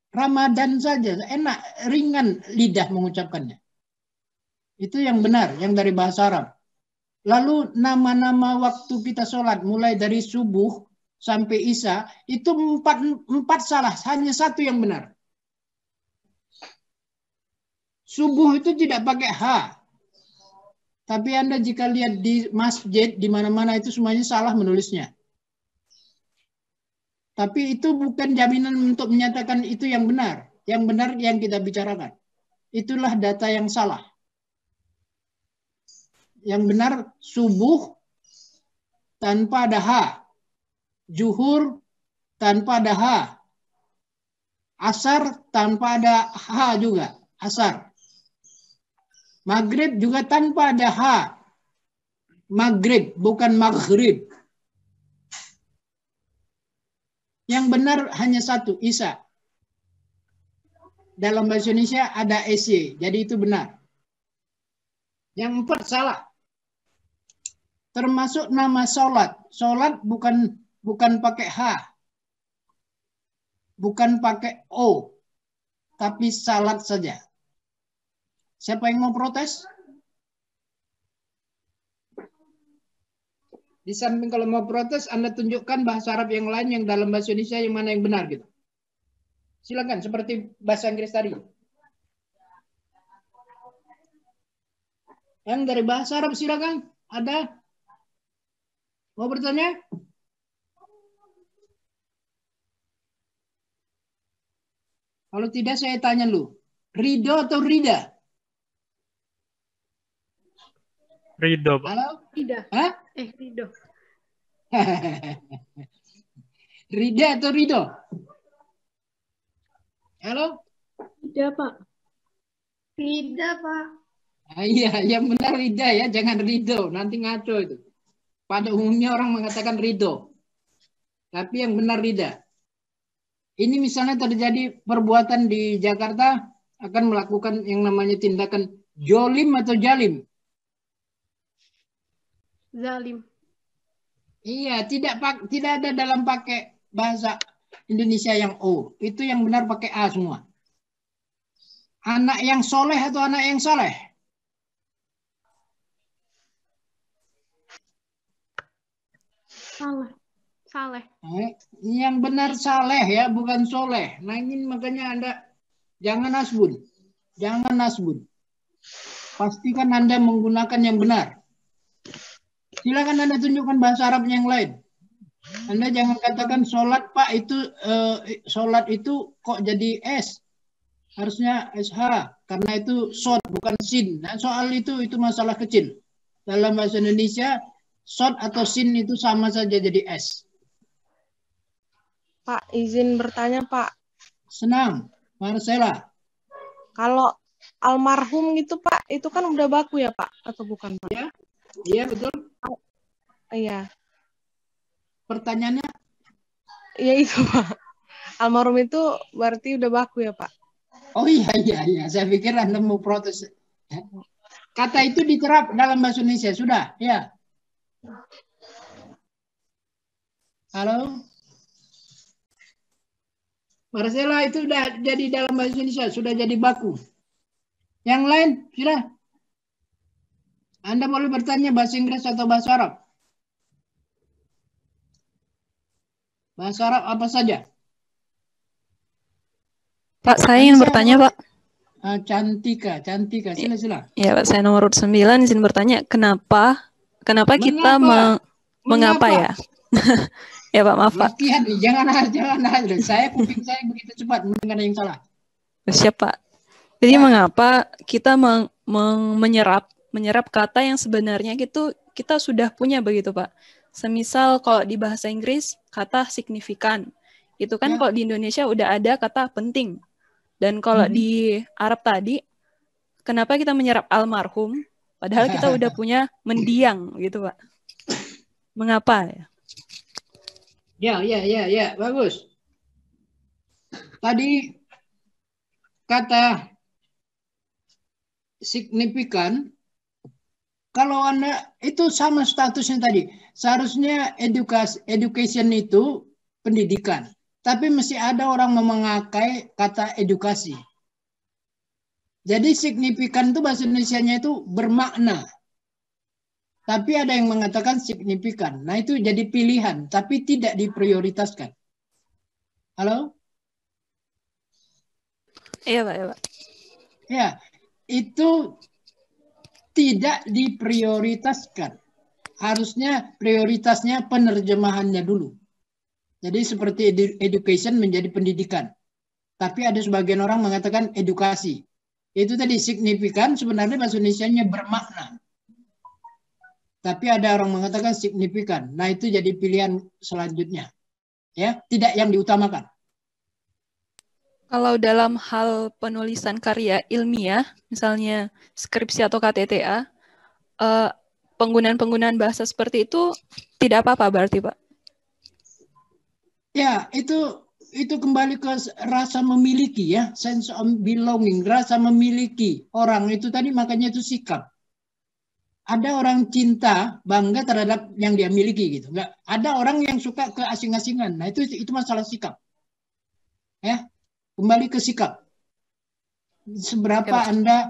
[SPEAKER 1] Ramadan saja, enak, ringan lidah mengucapkannya. Itu yang benar, yang dari bahasa Arab. Lalu nama-nama waktu kita sholat, mulai dari subuh sampai isya, itu empat salah, hanya satu yang benar. Subuh itu tidak pakai H. Tapi Anda jika lihat di masjid, di mana-mana itu semuanya salah menulisnya. Tapi itu bukan jaminan untuk menyatakan itu yang benar. Yang benar yang kita bicarakan. Itulah data yang salah. Yang benar subuh tanpa ada H. Zuhur tanpa ada H. Asar tanpa ada H juga. Asar. Maghrib juga tanpa ada H. Maghrib bukan maghrib. Yang benar hanya satu, Isa. Dalam bahasa Indonesia ada SY, jadi itu benar. Yang 4 salah. Termasuk nama sholat. Sholat bukan pakai H. Bukan pakai O. Tapi salat saja. Siapa yang mau protes? Di samping kalau mau protes, Anda tunjukkan bahasa Arab yang lain yang dalam bahasa Indonesia yang mana yang benar gitu. Silakan, seperti bahasa Inggris tadi. Yang dari bahasa Arab silakan. Ada? Mau bertanya? Kalau tidak saya tanya lu. Ridho atau Rida?
[SPEAKER 8] Ridho, Pak.
[SPEAKER 1] Halo?
[SPEAKER 18] Rida.
[SPEAKER 1] Hah?
[SPEAKER 18] Ridho.
[SPEAKER 1] Rida atau Ridho? Halo?
[SPEAKER 18] Rida, Pak. Rida, Pak.
[SPEAKER 1] Ah, iya, yang benar Rida ya, jangan Ridho. Nanti ngaco itu. Pada umumnya orang mengatakan Ridho. Tapi yang benar Rida. Ini misalnya terjadi perbuatan di Jakarta akan melakukan yang namanya tindakan jolim atau jalim.
[SPEAKER 18] Zalim.
[SPEAKER 1] Iya, tidak ada dalam pakai bahasa Indonesia yang O. Itu yang benar pakai A semua. Anak yang soleh atau anak yang soleh?
[SPEAKER 18] Salah. Saleh.
[SPEAKER 1] Yang benar saleh ya, bukan soleh. Nah ini makanya Anda jangan nasbun. Jangan nasbun. Pastikan Anda menggunakan yang benar. Silakan Anda tunjukkan bahasa Arab yang lain. Anda jangan katakan sholat Pak itu sholat itu kok jadi S. Harusnya SH karena itu shot bukan sin. Nah, soal itu masalah kecil. Dalam bahasa Indonesia shot atau sin itu sama saja jadi S.
[SPEAKER 10] Pak, izin bertanya, Pak.
[SPEAKER 1] Senang, Marcella.
[SPEAKER 10] Kalau almarhum gitu, Pak, itu kan udah baku ya, Pak? Atau bukan, Pak?
[SPEAKER 1] Ya, iya betul.
[SPEAKER 10] Iya.
[SPEAKER 1] Pertanyaannya?
[SPEAKER 10] Iya itu, Pak. Almarhum itu berarti udah baku ya, Pak?
[SPEAKER 1] Oh iya. Saya pikir Anda mau protes. Kata itu diterap dalam bahasa Indonesia, sudah? Ya. Halo? Marcella itu sudah jadi dalam bahasa Indonesia, sudah jadi baku. Yang lain, sudah. Anda boleh bertanya bahasa Inggris atau bahasa Arab. Bahasa Arab apa saja?
[SPEAKER 2] Pak, saya ingin bertanya, Pak.
[SPEAKER 1] Cantika, sila.
[SPEAKER 2] Ya, Pak, saya nomor 9 izin bertanya, kenapa kita mengapa ya? Ya, Pak, maaf, Pak.
[SPEAKER 1] Latihan nih, jangan. Saya kuping saya begitu cepat mendengar yang salah.
[SPEAKER 2] Siap, Pak. Jadi mengapa kita menyerap kata yang sebenarnya kita sudah punya begitu, Pak? Semisal kalau di bahasa Inggris kata signifikan. Itu kan kalau di Indonesia udah ada kata penting. Dan kalau di Arab tadi, kenapa kita menyerap almarhum padahal kita udah punya mendiang gitu, Pak? Mengapa ya?
[SPEAKER 1] Ya, bagus. Tadi kata signifikan, kalau Anda itu sama statusnya tadi. Seharusnya education itu pendidikan. Tapi mesti ada orang memakai kata edukasi. Jadi signifikan itu bahasa Indonesianya itu bermakna. Tapi ada yang mengatakan signifikan. Nah itu jadi pilihan, tapi tidak diprioritaskan. Halo?
[SPEAKER 2] Iya, Pak.
[SPEAKER 1] Ya, itu tidak diprioritaskan. Harusnya prioritasnya penerjemahannya dulu. Jadi seperti education menjadi pendidikan. Tapi ada sebagian orang mengatakan edukasi. Itu tadi signifikan sebenarnya bahasa Indonesianya bermakna. Tapi ada orang mengatakan signifikan. Nah, itu jadi pilihan selanjutnya. Ya, tidak yang diutamakan.
[SPEAKER 2] Kalau dalam hal penulisan karya ilmiah, misalnya skripsi atau KTTA, penggunaan bahasa seperti itu tidak apa-apa berarti, Pak?
[SPEAKER 1] Ya, itu kembali ke rasa memiliki ya, sense of belonging, rasa memiliki orang itu tadi, makanya itu sikap. Ada orang cinta, bangga terhadap yang dia miliki gitu. Nggak, ada orang yang suka ke asing-asingan. Nah, itu masalah sikap. Ya, kembali ke sikap. Seberapa Anda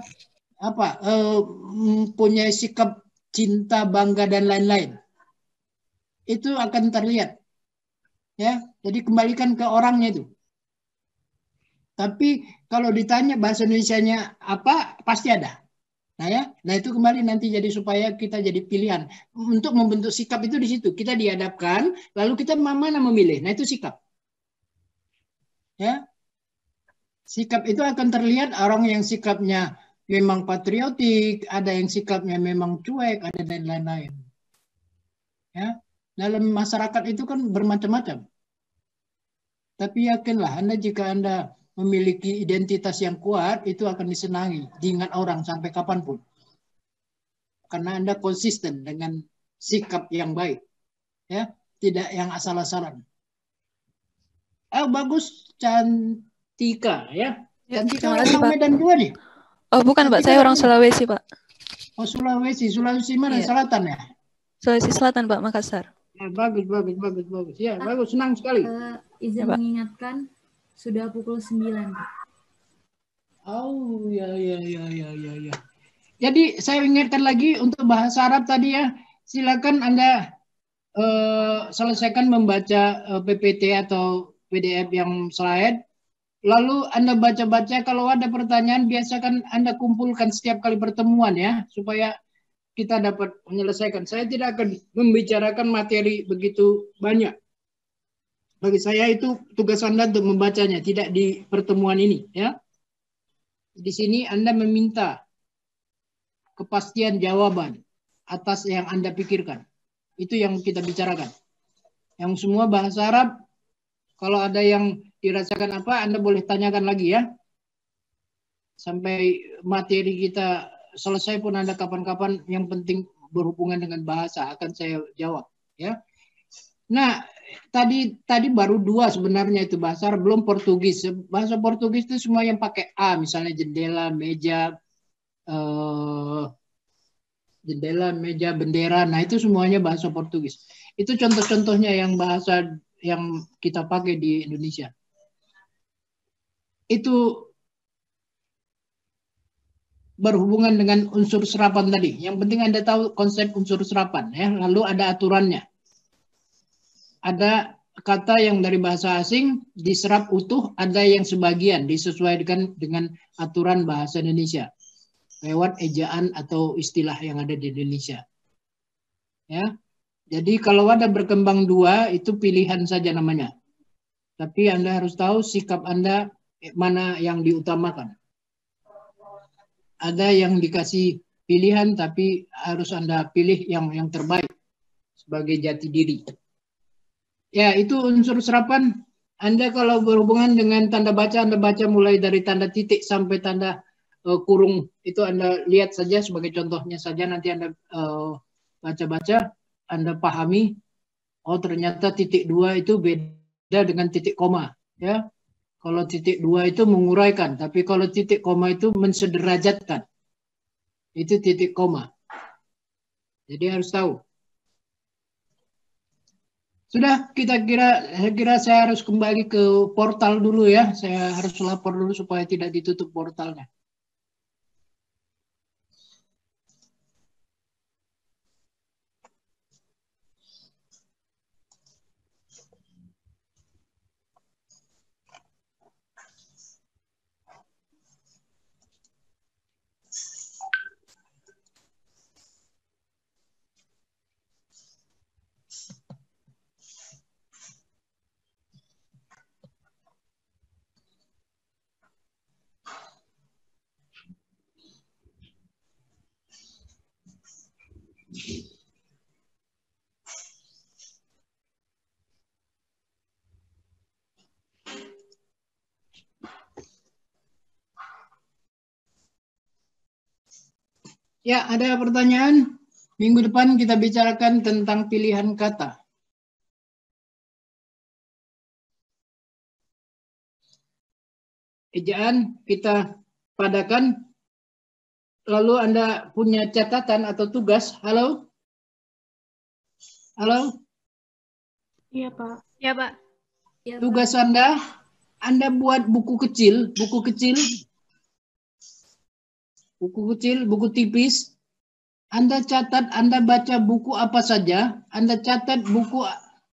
[SPEAKER 1] punya sikap cinta, bangga dan lain-lain. Itu akan terlihat. Ya, jadi kembalikan ke orangnya itu. Tapi kalau ditanya bahasa Indonesianya apa, pasti ada. Nah itu kembali nanti jadi supaya kita jadi pilihan untuk membentuk sikap itu di situ. Kita dihadapkan, lalu kita mana memilih. Nah itu sikap. Ya, sikap itu akan terlihat orang yang sikapnya memang patriotik, ada yang sikapnya memang cuek, ada dan lain-lain. Ya, dalam masyarakat itu kan bermacam-macam. Tapi yakinlah Anda jika Anda memiliki identitas yang kuat, itu akan disenangi, diingat orang sampai kapanpun. Karena Anda konsisten dengan sikap yang baik. Ya, tidak yang asal-asalan. Bagus, Cantika ya. Cantika orang Medan juga nih.
[SPEAKER 2] Oh, bukan, Pak. Saya orang Sulawesi, Pak.
[SPEAKER 1] Oh, Sulawesi mana? Selatan ya?
[SPEAKER 2] Sulawesi Selatan, Pak, Makassar.
[SPEAKER 1] Ya, bagus. Ya, bagus, senang sekali.
[SPEAKER 19] Izin mengingatkan sudah pukul 9.
[SPEAKER 1] Oh, ya. Jadi saya ingatkan lagi untuk bahasa Arab tadi ya. Silakan Anda selesaikan membaca PPT atau PDF yang slide. Lalu Anda baca-baca, kalau ada pertanyaan biasakan Anda kumpulkan setiap kali pertemuan ya, supaya kita dapat menyelesaikan. Saya tidak akan membicarakan materi begitu banyak. Bagi saya itu tugas Anda untuk membacanya, tidak di pertemuan ini ya. Di sini Anda meminta kepastian jawaban atas yang Anda pikirkan. Itu yang kita bicarakan. Yang semua bahasa Arab, kalau ada yang dirasakan apa, Anda boleh tanyakan lagi ya. Sampai materi kita selesai pun Anda kapan-kapan, yang penting berhubungan dengan bahasa akan saya jawab ya. Nah, tadi baru 2 sebenarnya itu bahasa Arab, belum Portugis. Bahasa Portugis itu semua yang pakai A, misalnya jendela, meja, bendera. Nah, itu semuanya bahasa Portugis. Itu contoh-contohnya yang bahasa yang kita pakai di Indonesia. Itu berhubungan dengan unsur serapan tadi. Yang penting Anda tahu konsep unsur serapan ya. Lalu ada aturannya. Ada kata yang dari bahasa asing diserap utuh, ada yang sebagian disesuaikan dengan aturan bahasa Indonesia lewat ejaan atau istilah yang ada di Indonesia. Ya. Jadi kalau ada berkembang 2 itu pilihan saja namanya. Tapi Anda harus tahu sikap Anda mana yang diutamakan. Ada yang dikasih pilihan tapi harus Anda pilih yang terbaik sebagai jati diri. Ya, itu unsur serapan. Anda kalau berhubungan dengan tanda baca, Anda baca mulai dari tanda titik sampai tanda kurung. Itu Anda lihat saja sebagai contohnya saja. Nanti Anda baca-baca, Anda pahami. Oh, ternyata titik 2 itu beda dengan titik koma. Ya, kalau titik 2 itu menguraikan, tapi kalau titik koma itu mensederajatkan. Itu titik koma. Jadi harus tahu. Sudah, saya kira saya harus kembali ke portal dulu ya. Saya harus lapor dulu supaya tidak ditutup portalnya. Ya, ada pertanyaan? Minggu depan kita bicarakan tentang pilihan kata. ejaan kita padakan. Lalu Anda punya catatan atau tugas. Halo? Halo?
[SPEAKER 5] Iya, Pak.
[SPEAKER 18] Ya, Pak.
[SPEAKER 1] Tugas Anda buat buku kecil, buku tipis. Anda catat, Anda baca buku apa saja, Anda catat buku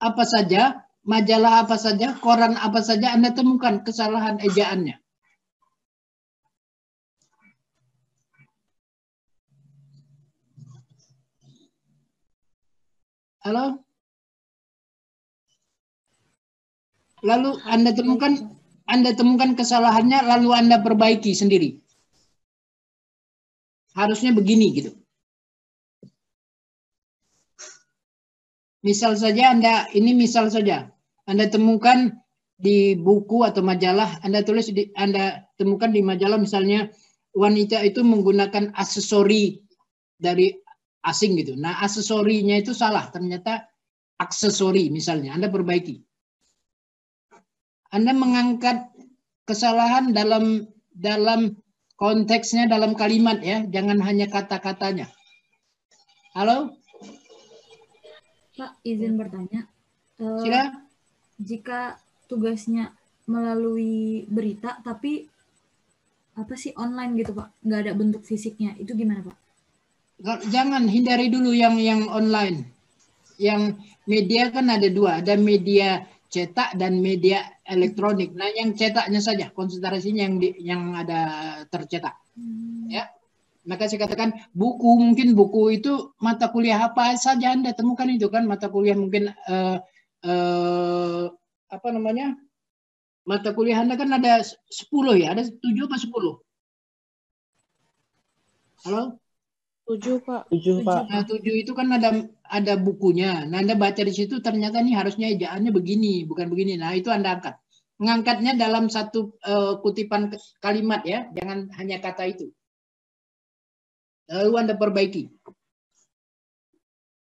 [SPEAKER 1] apa saja, majalah apa saja, koran apa saja, Anda temukan kesalahan ejaannya. Halo? Lalu Anda temukan kesalahannya, lalu Anda perbaiki sendiri. Harusnya begini gitu. Misal saja misal saja. Anda temukan di buku atau majalah, Anda temukan di majalah misalnya wanita itu menggunakan aksesori dari asing gitu. Nah, aksesorinya itu salah, ternyata aksesori misalnya, Anda perbaiki. Anda mengangkat kesalahan dalam konteksnya, dalam kalimat ya, jangan hanya kata-katanya. Halo?
[SPEAKER 19] Pak, izin bertanya.
[SPEAKER 1] Silakan.
[SPEAKER 19] Jika tugasnya melalui berita, tapi apa sih online gitu Pak, nggak ada bentuk fisiknya, itu gimana Pak?
[SPEAKER 1] Jangan, hindari dulu yang online. Yang media kan ada dua, ada media cetak dan media elektronik. Nah, yang cetaknya saja konsentrasinya yang ada tercetak. Ya. Maka saya katakan mungkin buku itu mata kuliah apa saja Anda temukan itu kan, mata kuliah mungkin apa namanya? Mata kuliah Anda kan ada 10 ya, ada 7 apa 10? Halo?
[SPEAKER 10] 7, Pak.
[SPEAKER 3] 7, Pak.
[SPEAKER 1] Nah, 7 itu kan ada bukunya. Nah, Anda baca di situ ternyata nih harusnya ejaannya begini, bukan begini. Nah, itu Anda angkat. Mengangkatnya dalam satu kutipan kalimat ya, jangan hanya kata itu. Lalu Anda perbaiki.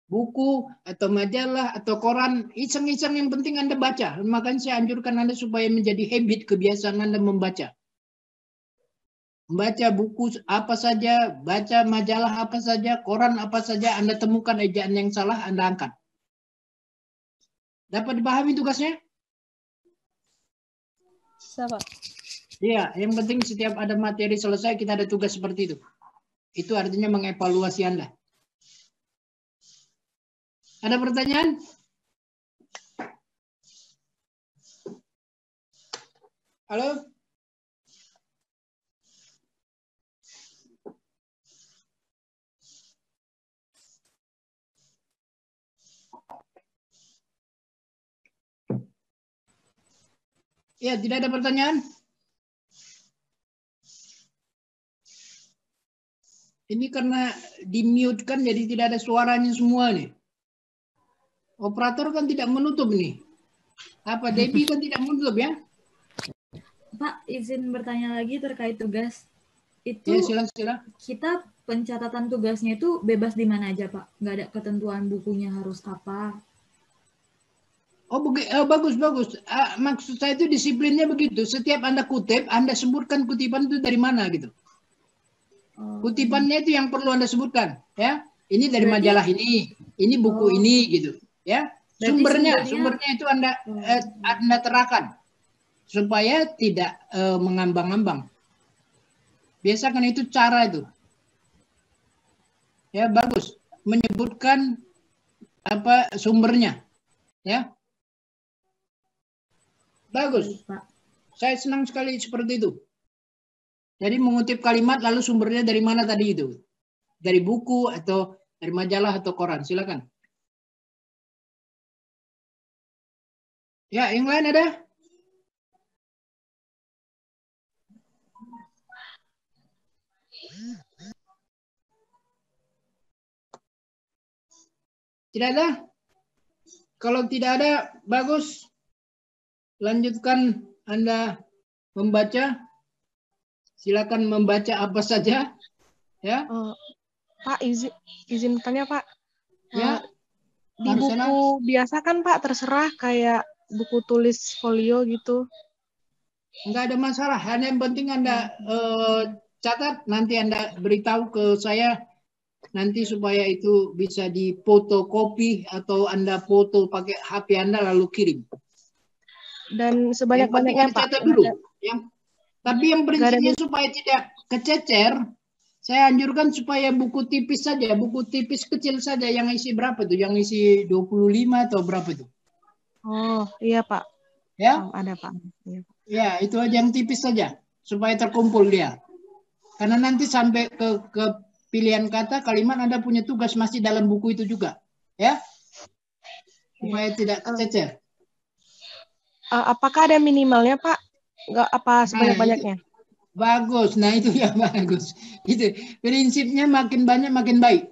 [SPEAKER 1] Buku atau majalah atau koran, iseng-iseng yang penting Anda baca. Makanya saya anjurkan Anda supaya menjadi habit, kebiasaan Anda membaca. Membaca buku apa saja, baca majalah apa saja, koran apa saja, Anda temukan ejaan yang salah, Anda angkat. Dapat dipahami tugasnya?
[SPEAKER 2] Siapa?
[SPEAKER 1] Iya, yang penting setiap ada materi selesai, kita ada tugas seperti itu. Itu artinya mengevaluasi Anda. Ada pertanyaan? Halo? Ya, tidak ada pertanyaan? Ini karena di-mute kan, jadi tidak ada suaranya semua nih. Operator kan tidak menutup nih. Apa, Debbie kan tidak menutup ya?
[SPEAKER 19] Pak, izin bertanya lagi terkait tugas. Itu
[SPEAKER 1] ya, silakan.
[SPEAKER 19] Kita pencatatan tugasnya itu bebas di mana aja, Pak? Nggak ada ketentuan bukunya harus apa?
[SPEAKER 1] Oh, bagus. Maksud saya itu disiplinnya begitu. Setiap Anda kutip, Anda sebutkan kutipan itu dari mana gitu. Kutipannya itu yang perlu Anda sebutkan, ya. Ini dari majalah ini buku ini gitu, ya. Sumbernya itu Anda terangkan supaya tidak mengambang-ambang. Biasakan itu cara itu. Ya, bagus. Menyebutkan apa sumbernya, ya. Bagus. Saya senang sekali seperti itu. Jadi mengutip kalimat lalu sumbernya dari mana tadi itu? Dari buku atau dari majalah atau koran? Silakan. Ya, yang lain ada? Tidak ada? Kalau tidak ada, bagus. Lanjutkan Anda membaca. Silakan membaca apa saja. Ya.
[SPEAKER 10] Pak, izin tanya, Pak.
[SPEAKER 1] Ya.
[SPEAKER 10] Di buku biasa kan, Pak, terserah kayak buku tulis folio gitu.
[SPEAKER 1] Enggak ada masalah. Hanya yang penting Anda catat, nanti Anda beritahu ke saya nanti supaya itu bisa difotokopi atau Anda foto pakai HP Anda lalu kirim.
[SPEAKER 10] Dan sebanyak-banyaknya Pak.
[SPEAKER 1] Catat dulu. Tapi yang prinsipnya supaya tidak kececer, saya anjurkan supaya buku tipis saja, buku tipis kecil saja yang isi berapa tuh? Yang isi 25 atau berapa tuh?
[SPEAKER 10] Oh, iya Pak.
[SPEAKER 1] Ya?
[SPEAKER 10] Ada Pak. Iya.
[SPEAKER 1] Ya, itu aja yang tipis saja supaya terkumpul dia. Karena nanti sampai ke pilihan kata kalimat Anda punya tugas masih dalam buku itu juga, ya. Supaya tidak kececer.
[SPEAKER 10] Apakah ada minimalnya, Pak? Enggak apa sebanyak-banyaknya?
[SPEAKER 1] Bagus. Nah, itu ya bagus. Itu prinsipnya makin banyak makin baik.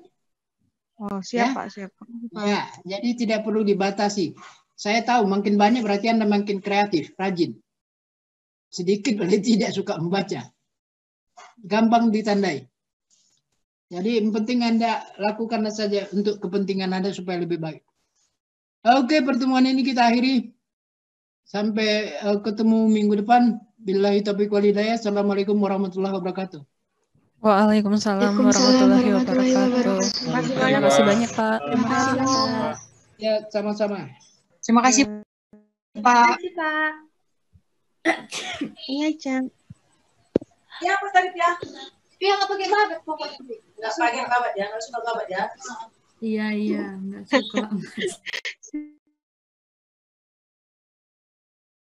[SPEAKER 10] Oh, siap
[SPEAKER 1] ya?
[SPEAKER 10] Pak, siap.
[SPEAKER 1] Ya, jadi tidak perlu dibatasi. Saya tahu makin banyak berarti Anda makin kreatif, rajin. Sedikit berarti tidak suka membaca. Gampang ditandai. Jadi yang penting Anda lakukan saja untuk kepentingan Anda supaya lebih baik. Oke, pertemuan ini kita akhiri. Sampai ketemu minggu depan. Billahi taufiq wal hidayah. Assalamualaikum warahmatullahi wabarakatuh.
[SPEAKER 2] Waalaikumsalam warahmatullahi wabarakatuh. Terima kasih banyak, Pak.
[SPEAKER 1] Terima kasih, Pak. Ya, sama-sama.
[SPEAKER 7] Terima kasih, Pak.
[SPEAKER 9] Terima kasih, Pak.
[SPEAKER 10] Iya, Cang.
[SPEAKER 11] Ya, apa tadi ya?
[SPEAKER 9] Dia nggak pakai babat pokoknya.
[SPEAKER 11] Nggak pakai babat ya, nggak suka babat ya.
[SPEAKER 19] Iya, nggak suka.